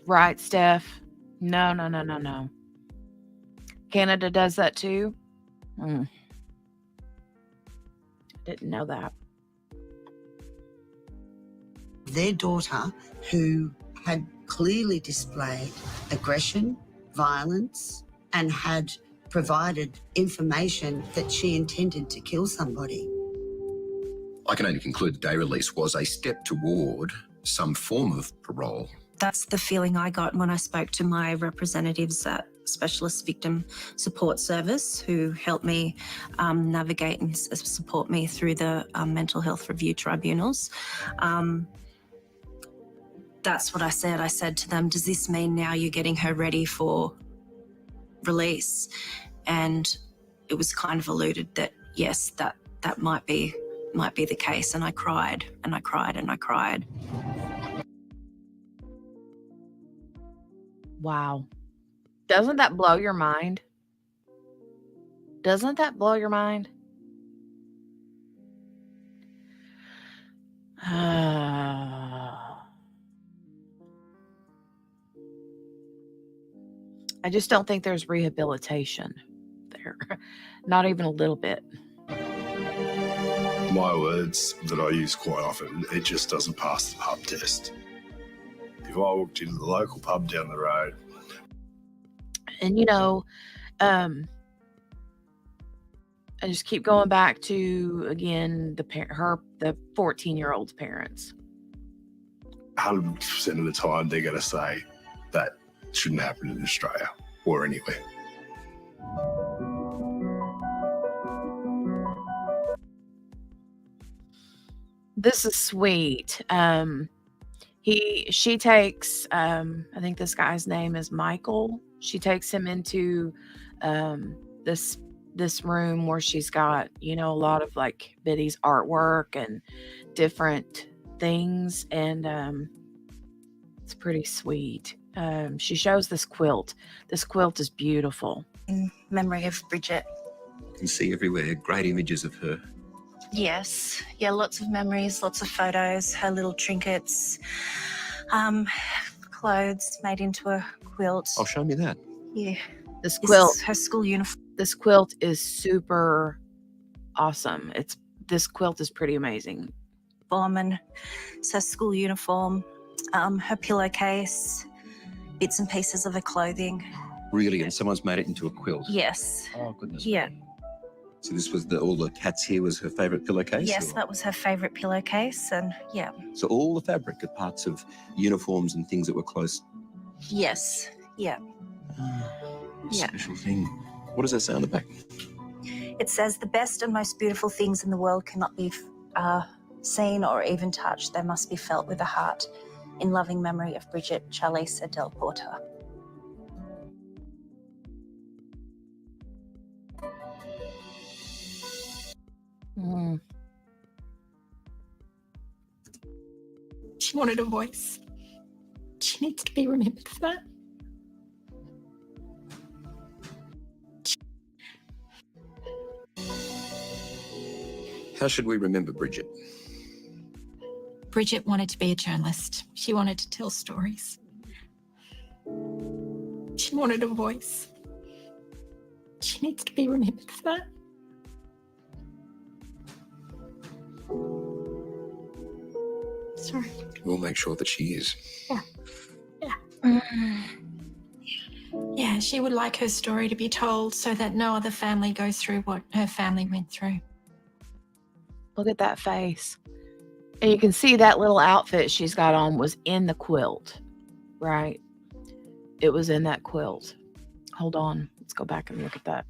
Right, Steph? No. Canada does that too? Didn't know that. Their daughter, who had clearly displayed aggression, violence, and had provided information that she intended to kill somebody. I can only conclude day release was a step toward some form of parole. That's the feeling I got when I spoke to my representatives at Specialist Victim Support Service, who helped me navigate and support me through the mental health review tribunals. That's what I said. I said to them, does this mean now you're getting her ready for release? And it was kind of alluded that, yes, that might be the case. And I cried and I cried and I cried. Wow. Doesn't that blow your mind? Doesn't that blow your mind? I just don't think there's rehabilitation there. Not even a little bit. My words that I use quite often, it just doesn't pass the pub test. If I walked into the local pub down the road. And, I just keep going back to, again, the 14-year-old's parents. 100% of the time, they're going to say that shouldn't happen in Australia or anywhere. This is sweet. She takes, I think this guy's name is Michael. She takes him into this room where she's got, a lot of like Biddy's artwork and different things. And it's pretty sweet. She shows this quilt. This quilt is beautiful. In memory of Bridgette. You can see everywhere great images of her. Yes. Yeah, lots of memories, lots of photos, her little trinkets, clothes made into a quilt. Oh, show me that. Yeah. This quilt, her school uniform. This quilt is super awesome. This quilt is pretty amazing. And it's her school uniform, her pillowcase, bits and pieces of her clothing. Really? And someone's made it into a quilt? Yes. Oh, goodness. Yeah. So this was all the cats here was her favourite pillowcase? Yes, or? that was her favourite pillowcase, and yeah. So all the fabric are parts of uniforms and things that were close? Yes, yeah. Yeah. Special thing. What does that say on the back? It says, the best and most beautiful things in the world cannot be seen or even touched. They must be felt with the heart. In loving memory of Bridgette Charlisa Del Porta. She wanted a voice. She needs to be remembered for that. How should we remember Bridgette? Bridgette wanted to be a journalist. She wanted to tell stories. She wanted a voice. She needs to be remembered for that. Sorry. We'll make sure that she is. Yeah, she would like her story to be told so that no other family goes through what her family went through. Look at that face. And you can see that little outfit she's got on was in the quilt, right? It was in that quilt. Hold on. Let's go back and look at that.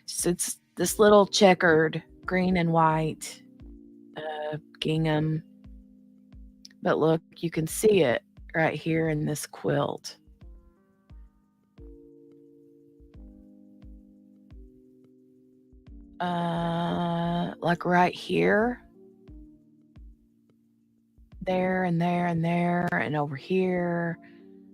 So it's this little checkered green and white gingham. But look, you can see it right here in this quilt. Like right here. There and there and there and over here.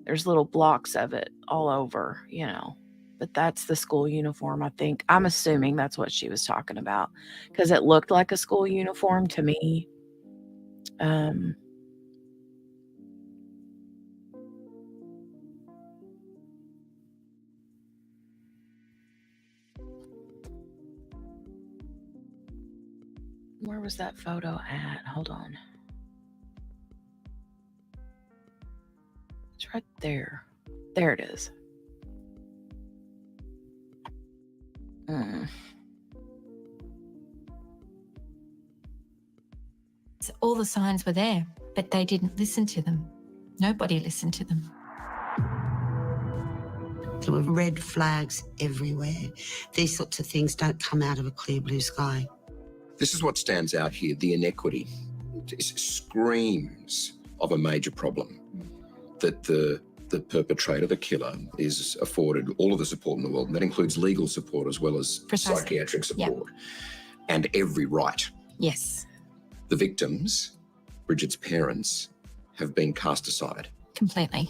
There's little blocks of it all over, you know. But that's the school uniform, I think. I'm assuming that's what she was talking about because it looked like a school uniform to me. Where was that photo at? Hold on. It's right there. There it is. All the signs were there, but they didn't listen to them. Nobody listened to them. There were red flags everywhere. These sorts of things don't come out of a clear blue sky. This is what stands out here, the inequity. It screams of a major problem, that the perpetrator, the killer, is afforded all of the support in the world, and that includes legal support as well as psychiatric support, and every right. Yes. The victims, Bridgette's parents, have been cast aside. Completely.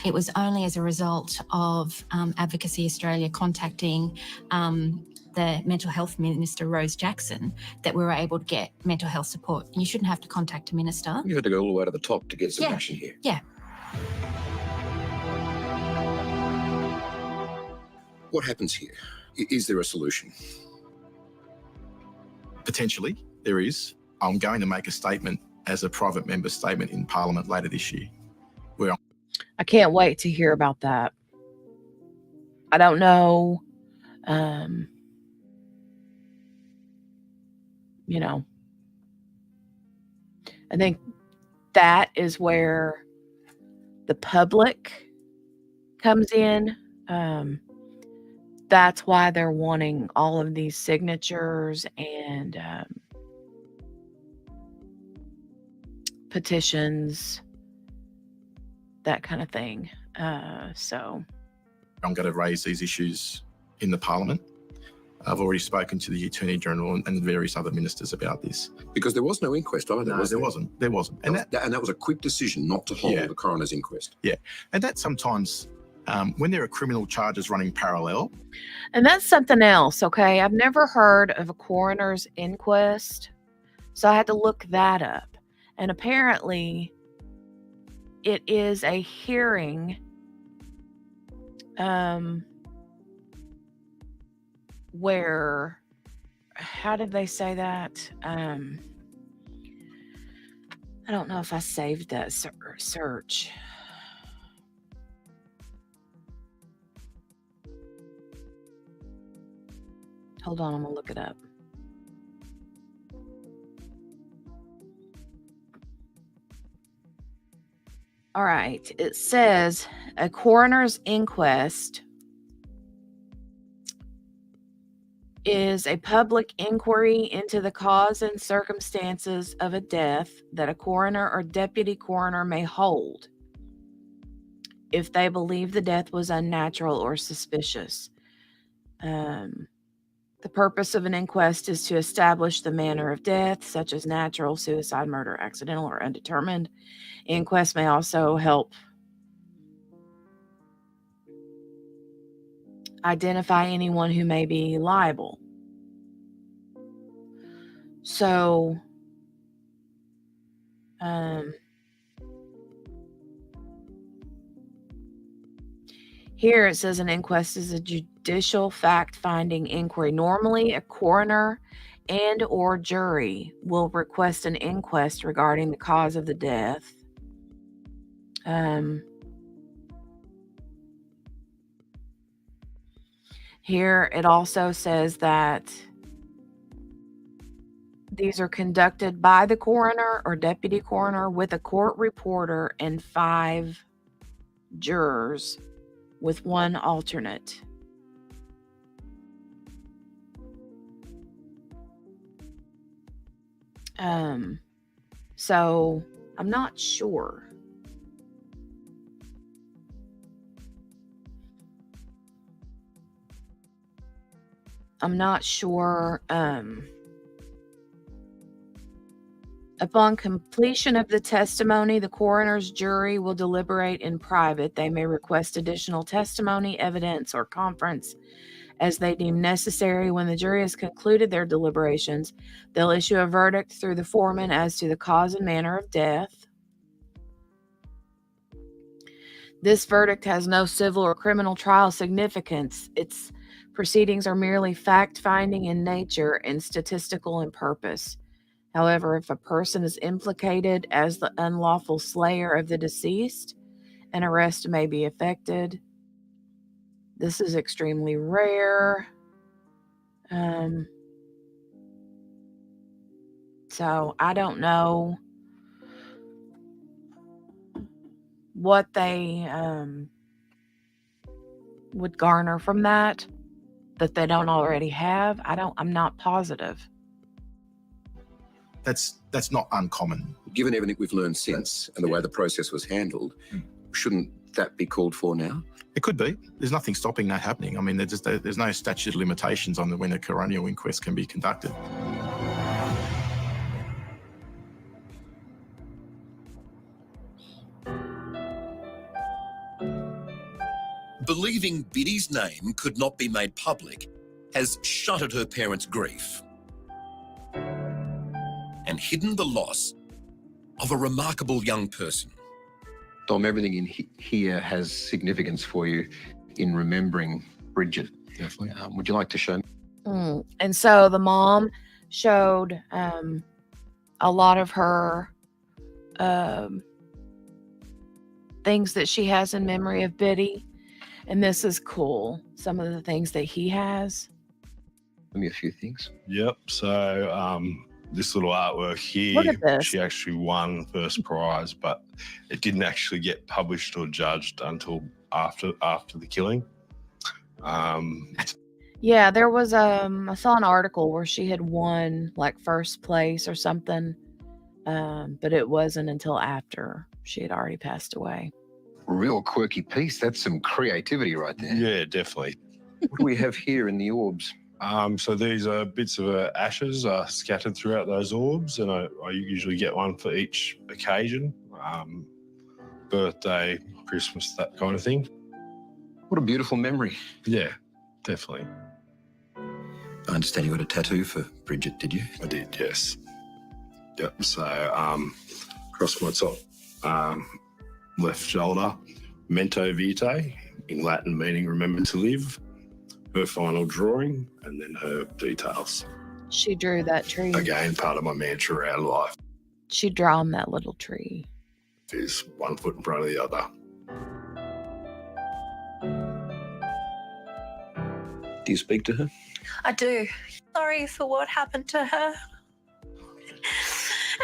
It was only as a result of Advocacy Australia contacting the mental health minister, Rose Jackson, that we were able to get mental health support. You shouldn't have to contact a minister. You had to go all the way to the top to get some action here. Yeah. What happens here? Is there a solution? Potentially, there is. I'm going to make a statement as a private member statement in Parliament later this year. I can't wait to hear about that. I don't know. You know, I think that is where the public comes in. That's why they're wanting all of these signatures and petitions, that kind of thing. So I'm going to raise these issues in the Parliament. I've already spoken to the Attorney General and various other ministers about this. Because there was no inquest either, no, there wasn't. And that was a quick decision not to hold the coroner's inquest. Yeah. And that sometimes, when there are criminal charges running parallel. And that's something else, okay? I've never heard of a coroner's inquest, so I had to look that up. And apparently, it is a hearing where, how did they say that? I don't know if I saved that search. Hold on, I'm gonna look it up. All right, it says a coroner's inquest is a public inquiry into the cause and circumstances of a death that a coroner or deputy coroner may hold if they believe the death was unnatural or suspicious. The purpose of an inquest is to establish the manner of death, such as natural, suicide, murder, accidental, or undetermined. Inquest may also help identify anyone who may be liable. So, here it says an inquest is a judicial fact-finding inquiry. Normally, a coroner and or jury will request an inquest regarding the cause of the death. Here it also says that these are conducted by the coroner or deputy coroner with a court reporter and 5 jurors with 1 alternate. So I'm not sure. Upon completion of the testimony, the coroner's jury will deliberate in private. They may request additional testimony, evidence, or conference as they deem necessary. When the jury has concluded their deliberations, they'll issue a verdict through the foreman as to the cause and manner of death. This verdict has no civil or criminal trial significance. Its proceedings are merely fact-finding in nature and statistical in purpose. However, if a person is implicated as the unlawful slayer of the deceased, an arrest may be effected. This is extremely rare. So I don't know what they would garner from that they don't already have. I'm not positive. That's not uncommon. Given everything we've learned since and the way the process was handled, shouldn't that be called for now? It could be. There's nothing stopping that happening. I mean, there's no statute of limitations on when a coronial inquest can be conducted. Believing Biddy's name could not be made public has shuttered her parents' grief and hidden the loss of a remarkable young person. Dom, everything in here has significance for you in remembering Bridgette. Definitely. Would you like to show me? And so the mom showed a lot of her things that she has in memory of Biddy. And this is cool. Some of the things that he has. Give me a few things. Yep. So this little artwork here, Look at this. she actually won first prize, but it didn't actually get published or judged until after the killing. Yeah, there was I saw an article where she had won like first place or something, but it wasn't until after she had already passed away. Real quirky piece. That's some creativity right there. Yeah, definitely. What do we have here in the orbs? So these are bits of ashes scattered throughout those orbs, and I usually get one for each occasion, birthday, Christmas, that kind of thing. What a beautiful memory. Yeah, definitely. I understand you got a tattoo for Bridgette, did you? I did, yes. Yep, so across my top left shoulder, Mento Vitae, in Latin meaning remember to live, her final drawing, and then her details. She drew that tree. Again, part of my mantra around life She drawn that little tree. is 1 foot in front of the other. Do you speak to her? I do. Sorry for what happened to her.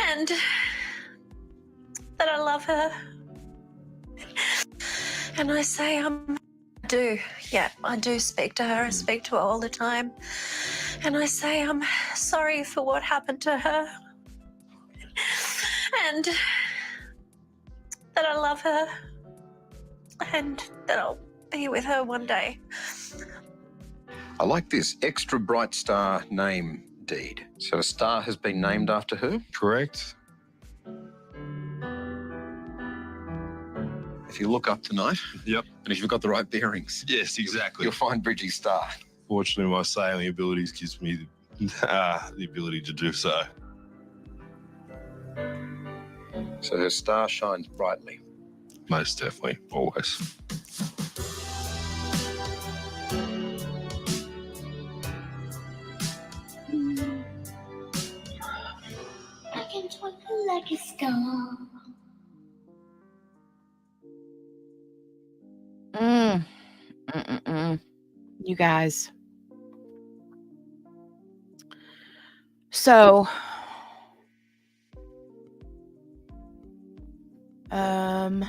And that I love her. And I say I do. Yeah, I do speak to her. I speak to her all the time. And I say I'm sorry for what happened to her. And that I love her. And that I'll be with her one day. I like this extra bright star name deed. So a star has been named after her? Correct. If you look up tonight, Yep. and if you've got the right bearings, Yes, exactly. you'll find Bridgette's star. Fortunately, my sailing abilities gives me The ability to do so. So her star shines brightly. Most definitely, always. I can twinkle like a star. You guys. So, I'm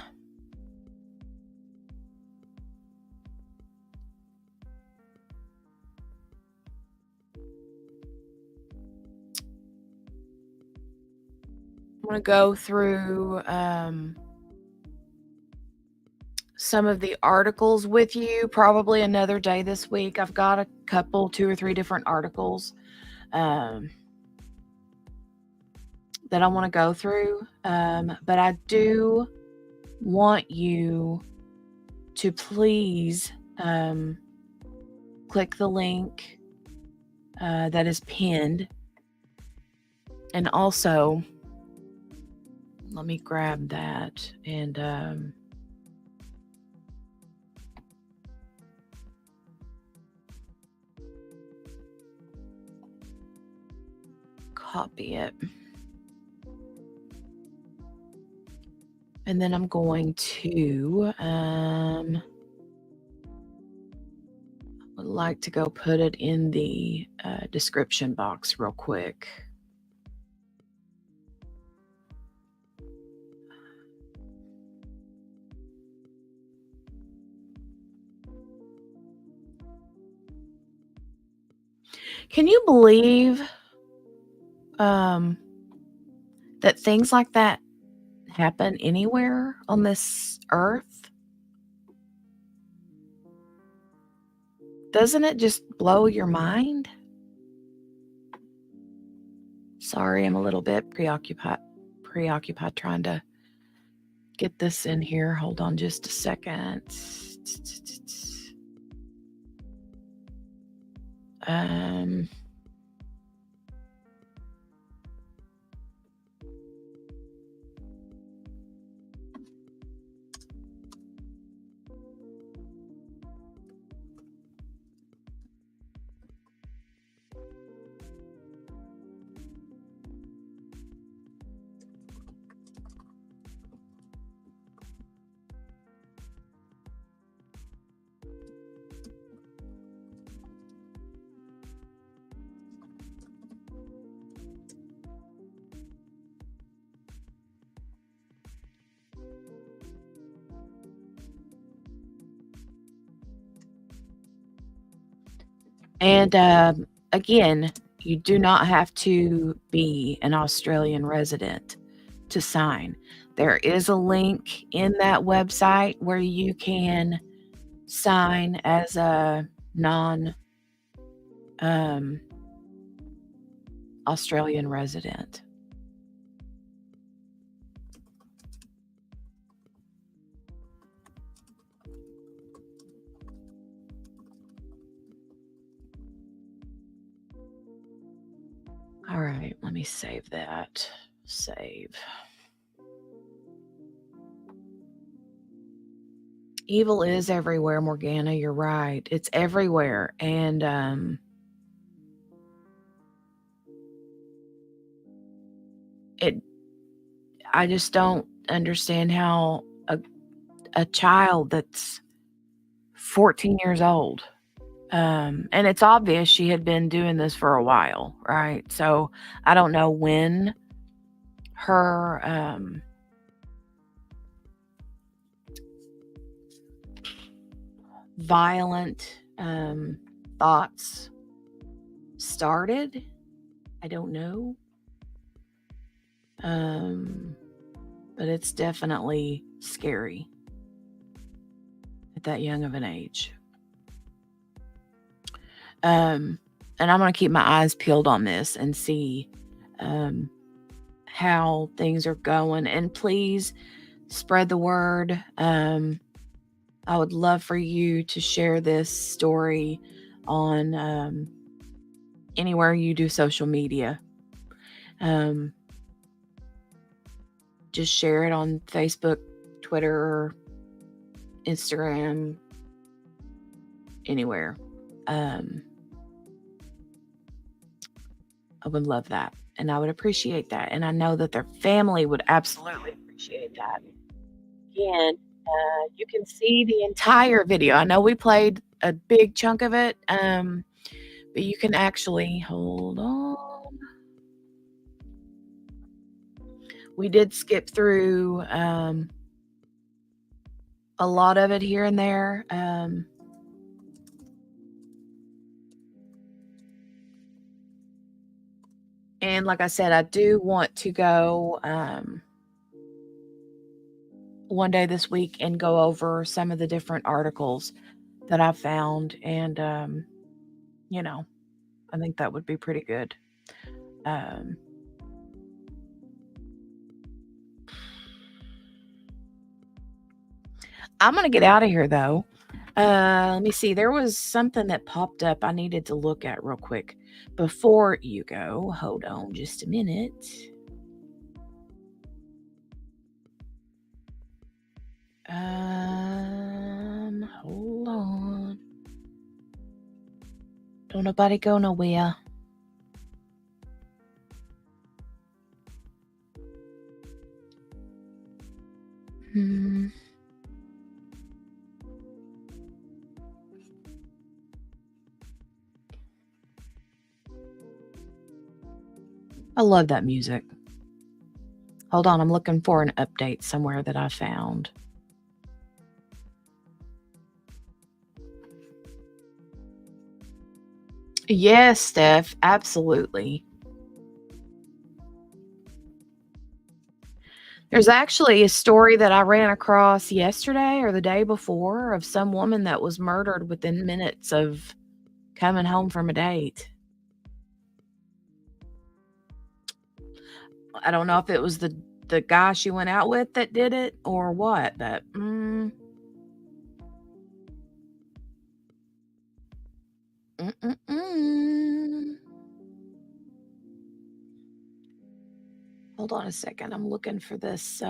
going to go through some of the articles with you, probably another day this week. I've got a couple, 2 or 3 different articles that I want to go through. But I do want you to please click the link that is pinned. And also, let me grab that and copy it. And then I'm going to would like to go put it in the description box real quick. Can you believe that things like that happen anywhere on this earth? Doesn't it just blow your mind? Sorry, I'm a little bit preoccupied trying to get this in here. Hold on just a second. And again, you do not have to be an Australian resident to sign. There is a link in that website where you can sign as a non-Australian resident. All right, let me save that. Save. Evil is everywhere, Morgana. You're right. It's everywhere. And I just don't understand how a child that's 14 years old, and it's obvious she had been doing this for a while, right? So I don't know when her violent thoughts started. I don't know. But it's definitely scary at that young of an age. And I'm going to keep my eyes peeled on this and see how things are going. And please spread the word. I would love for you to share this story on anywhere you do social media. Just share it on Facebook, Twitter, Instagram, anywhere. I would love that. And I would appreciate that. And I know that their family would absolutely appreciate that. Again, you can see the entire video. I know we played a big chunk of it, but you can actually, hold on. We did skip through a lot of it here and there. And like I said, I do want to go one day this week and go over some of the different articles that I found. And, you know, I think that would be pretty good. I'm going to get out of here, though. Let me see. There was something that popped up I needed to look at real quick before you go. Hold on just a minute. Hold on. Don't nobody go nowhere. I love that music. Hold on, I'm looking for an update somewhere that I found. Yes, Steph, absolutely. There's actually a story that I ran across yesterday or the day before of some woman that was murdered within minutes of coming home from a date. I don't know if it was the guy she went out with that did it or what, but hold on a second. I'm looking for this.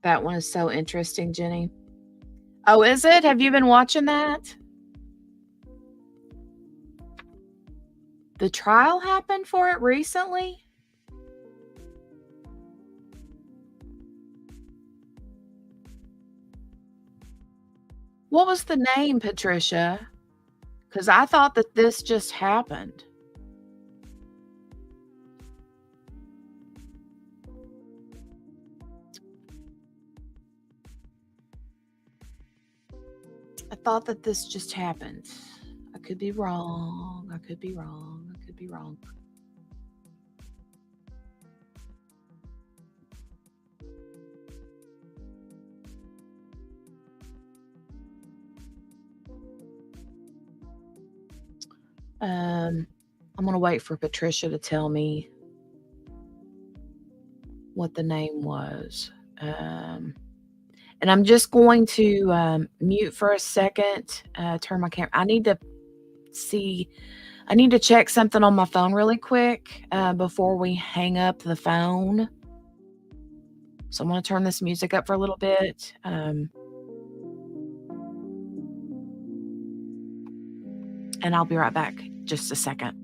That one is so interesting, Jenny. Oh, is it? Have you been watching that? The trial happened for it recently? What was the name, Patricia? Because I thought that this just happened. I thought that this just happened. I could be wrong. I could be wrong. I could be wrong. I'm going to wait for Patricia to tell me what the name was. And I'm just going to mute for a second, turn my camera. I need to check something on my phone really quick before we hang up the phone. So I'm going to turn this music up for a little bit. And I'll be right back. Just a second.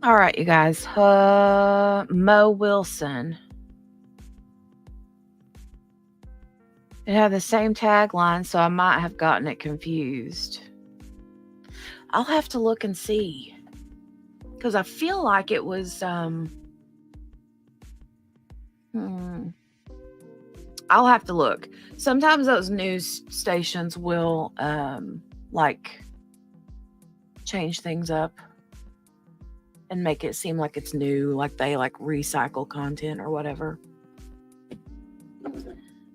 All right, you guys. Mo Wilson. It had the same tagline, so I might have gotten it confused. I'll have to look and see. Because I feel like it was... I'll have to look. Sometimes those news stations will, like, change things up and make it seem like it's new, like they, like, recycle content or whatever.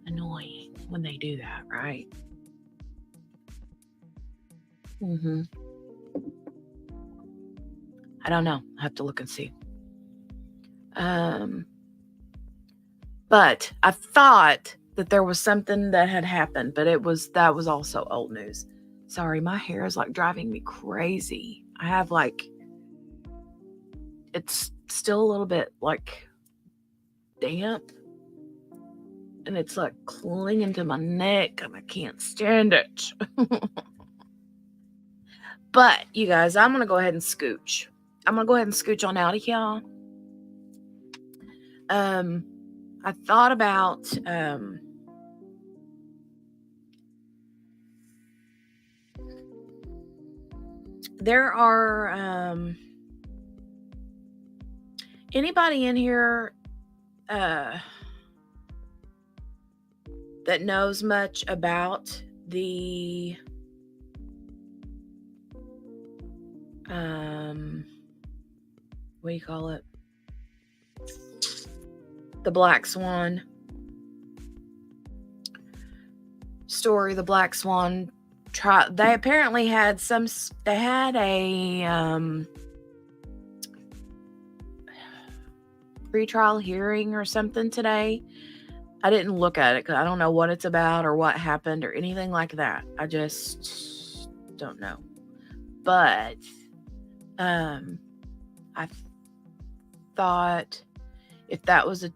Annoying when they do that, right? I don't know. I have to look and see. But I thought that there was something that had happened, but that was also old news. Sorry, my hair is like driving me crazy. I have like, it's still a little bit like damp, and it's like clinging to my neck, and I can't stand it. But you guys, I'm gonna go ahead and scooch. I'm gonna go ahead and scooch on out of here. I thought about there are anybody in here that knows much about the what do you call it? The Black Swan story, the Black Swan trial. They apparently had a pre-trial hearing or something today. I didn't look at it because I don't know what it's about or what happened or anything like that. I just don't know. But I thought if that was a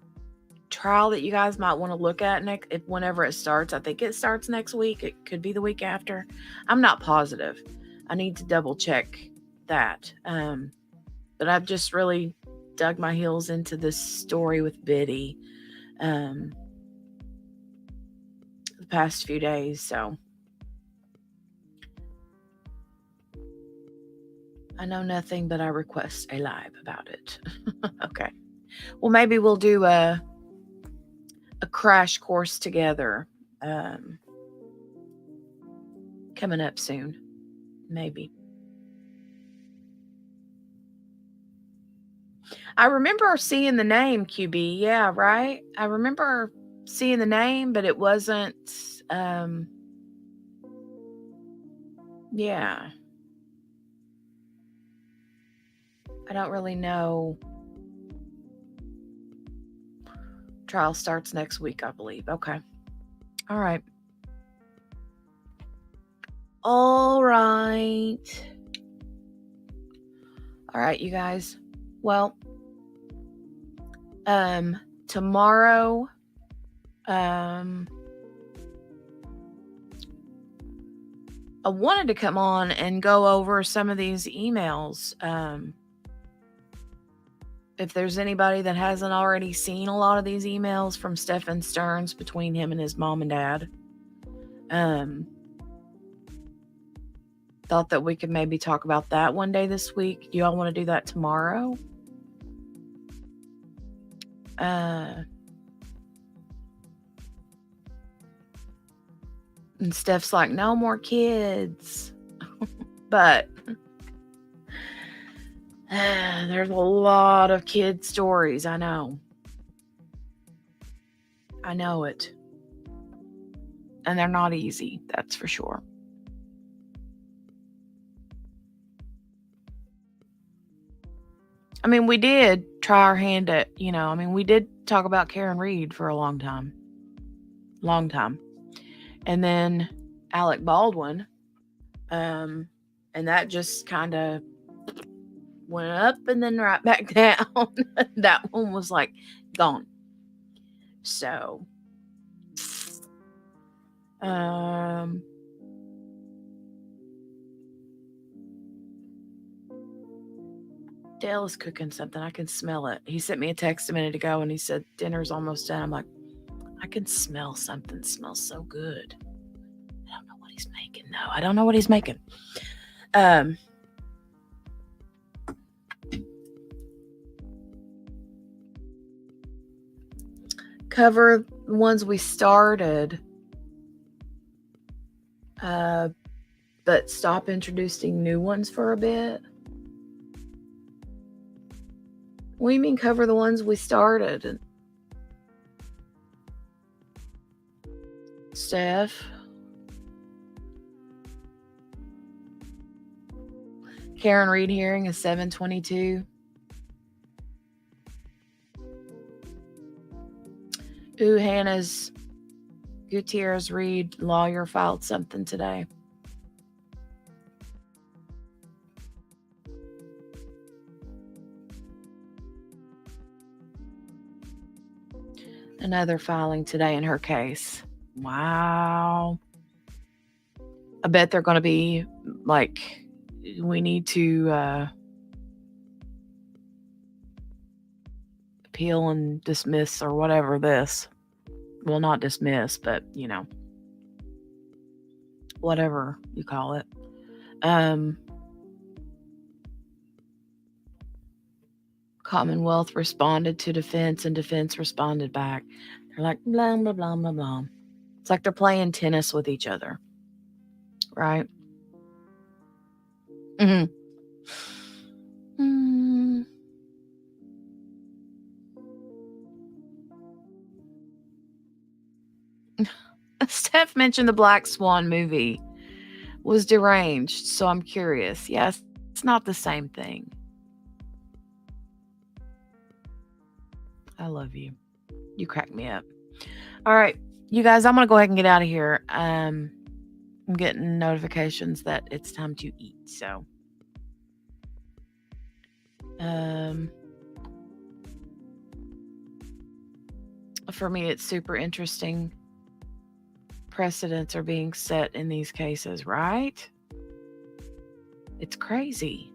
trial that you guys might want to look at whenever it starts. I think it starts next week. It could be the week after. I'm not positive. I need to double check that. But I've just really dug my heels into this story with Biddy the past few days. So I know nothing, but I request a live about it. Okay. Well, maybe we'll do a crash course together coming up soon. Maybe. I remember seeing the name QB. Yeah, right? I remember seeing the name, but it wasn't yeah. I don't really know. Trial starts next week, I believe. Okay. All right. All right. All right, you guys. Well, tomorrow, I wanted to come on and go over some of these emails. If there's anybody that hasn't already seen a lot of these emails from Stephen Stearns between him and his mom and dad, thought that we could maybe talk about that one day this week. Do y'all want to do that tomorrow? And Steph's like, no more kids. But there's a lot of kid stories. I know it. And they're not easy, that's for sure. I mean, we did try our hand at, we did talk about Karen Reed for a long time. And then Alec Baldwin. And that just kind of went up and then right back down. That one was like gone. So, Dale is cooking something. I can smell it. He sent me a text a minute ago and he said, dinner's almost done. I'm like, I can smell something. It smells so good. I don't know what he's making. No, I don't know what he's making. Cover the ones we started, but stop introducing new ones for a bit. What do you mean cover the ones we started? Steph? Karen Reed hearing is 7:22. Ooh, Hannah's Gutierrez Reed lawyer filed something today. Another filing today in her case. Wow. I bet they're going to be like, we need to appeal and dismiss or whatever this. Well, not dismiss, but, you know, whatever you call it. Commonwealth responded to defense and defense responded back. They're like, blah, blah, blah, blah, blah. It's like they're playing tennis with each other. Right? Mm-hmm. Steph mentioned the Black Swan movie was deranged, so I'm curious. Yes, it's not the same thing. I love you. You crack me up. All right, you guys, I'm going to go ahead and get out of here. I'm getting notifications that it's time to eat, so. For me, it's super interesting. Precedents are being set in these cases, right? It's crazy.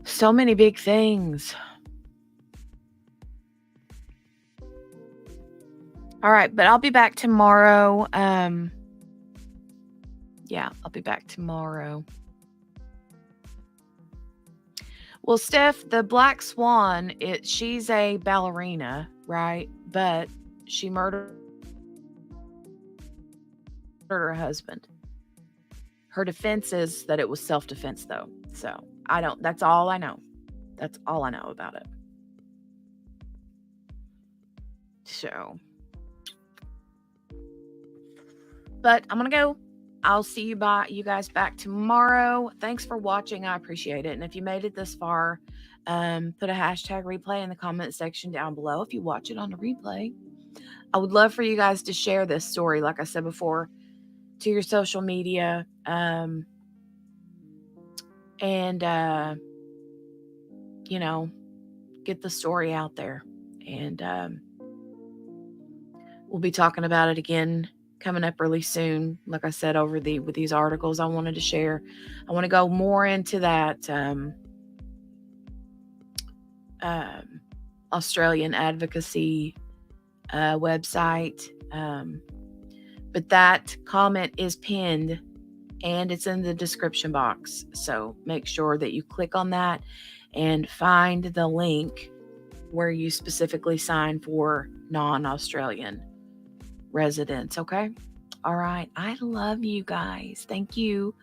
So many big things. All right, but I'll be back tomorrow. Yeah, I'll be back tomorrow. Well, Steph, the Black Swan, she's a ballerina, right? But she murdered her husband. Her defense is that it was self-defense, though. So that's all I know. That's all I know about it. So, but I'm going to go. I'll see you guys back tomorrow. Thanks for watching. I appreciate it. And if you made it this far, put a hashtag replay in the comment section down below if you watch it on a replay. I would love for you guys to share this story, like I said before, to your social media. You know, get the story out there. And we'll be talking about it again coming up really soon. Like I said, with these articles I wanted to share. I want to go more into that Australian advocacy website. But that comment is pinned and it's in the description box. So make sure that you click on that and find the link where you specifically sign for non-Australian residents. Okay. All right. I love you guys. Thank you.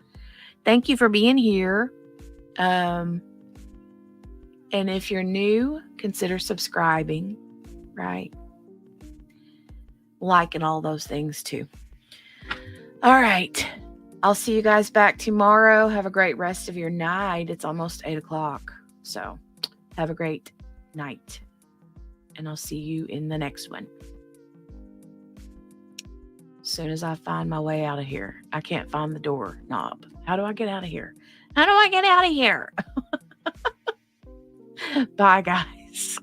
Thank you for being here. And if you're new, consider subscribing, right? Liking all those things too. All right. I'll see you guys back tomorrow. Have a great rest of your night. It's almost 8 o'clock. So have a great night. And I'll see you in the next one. As soon as I find my way out of here. I can't find the door knob. How do I get out of here? How do I get out of here? Bye, guys.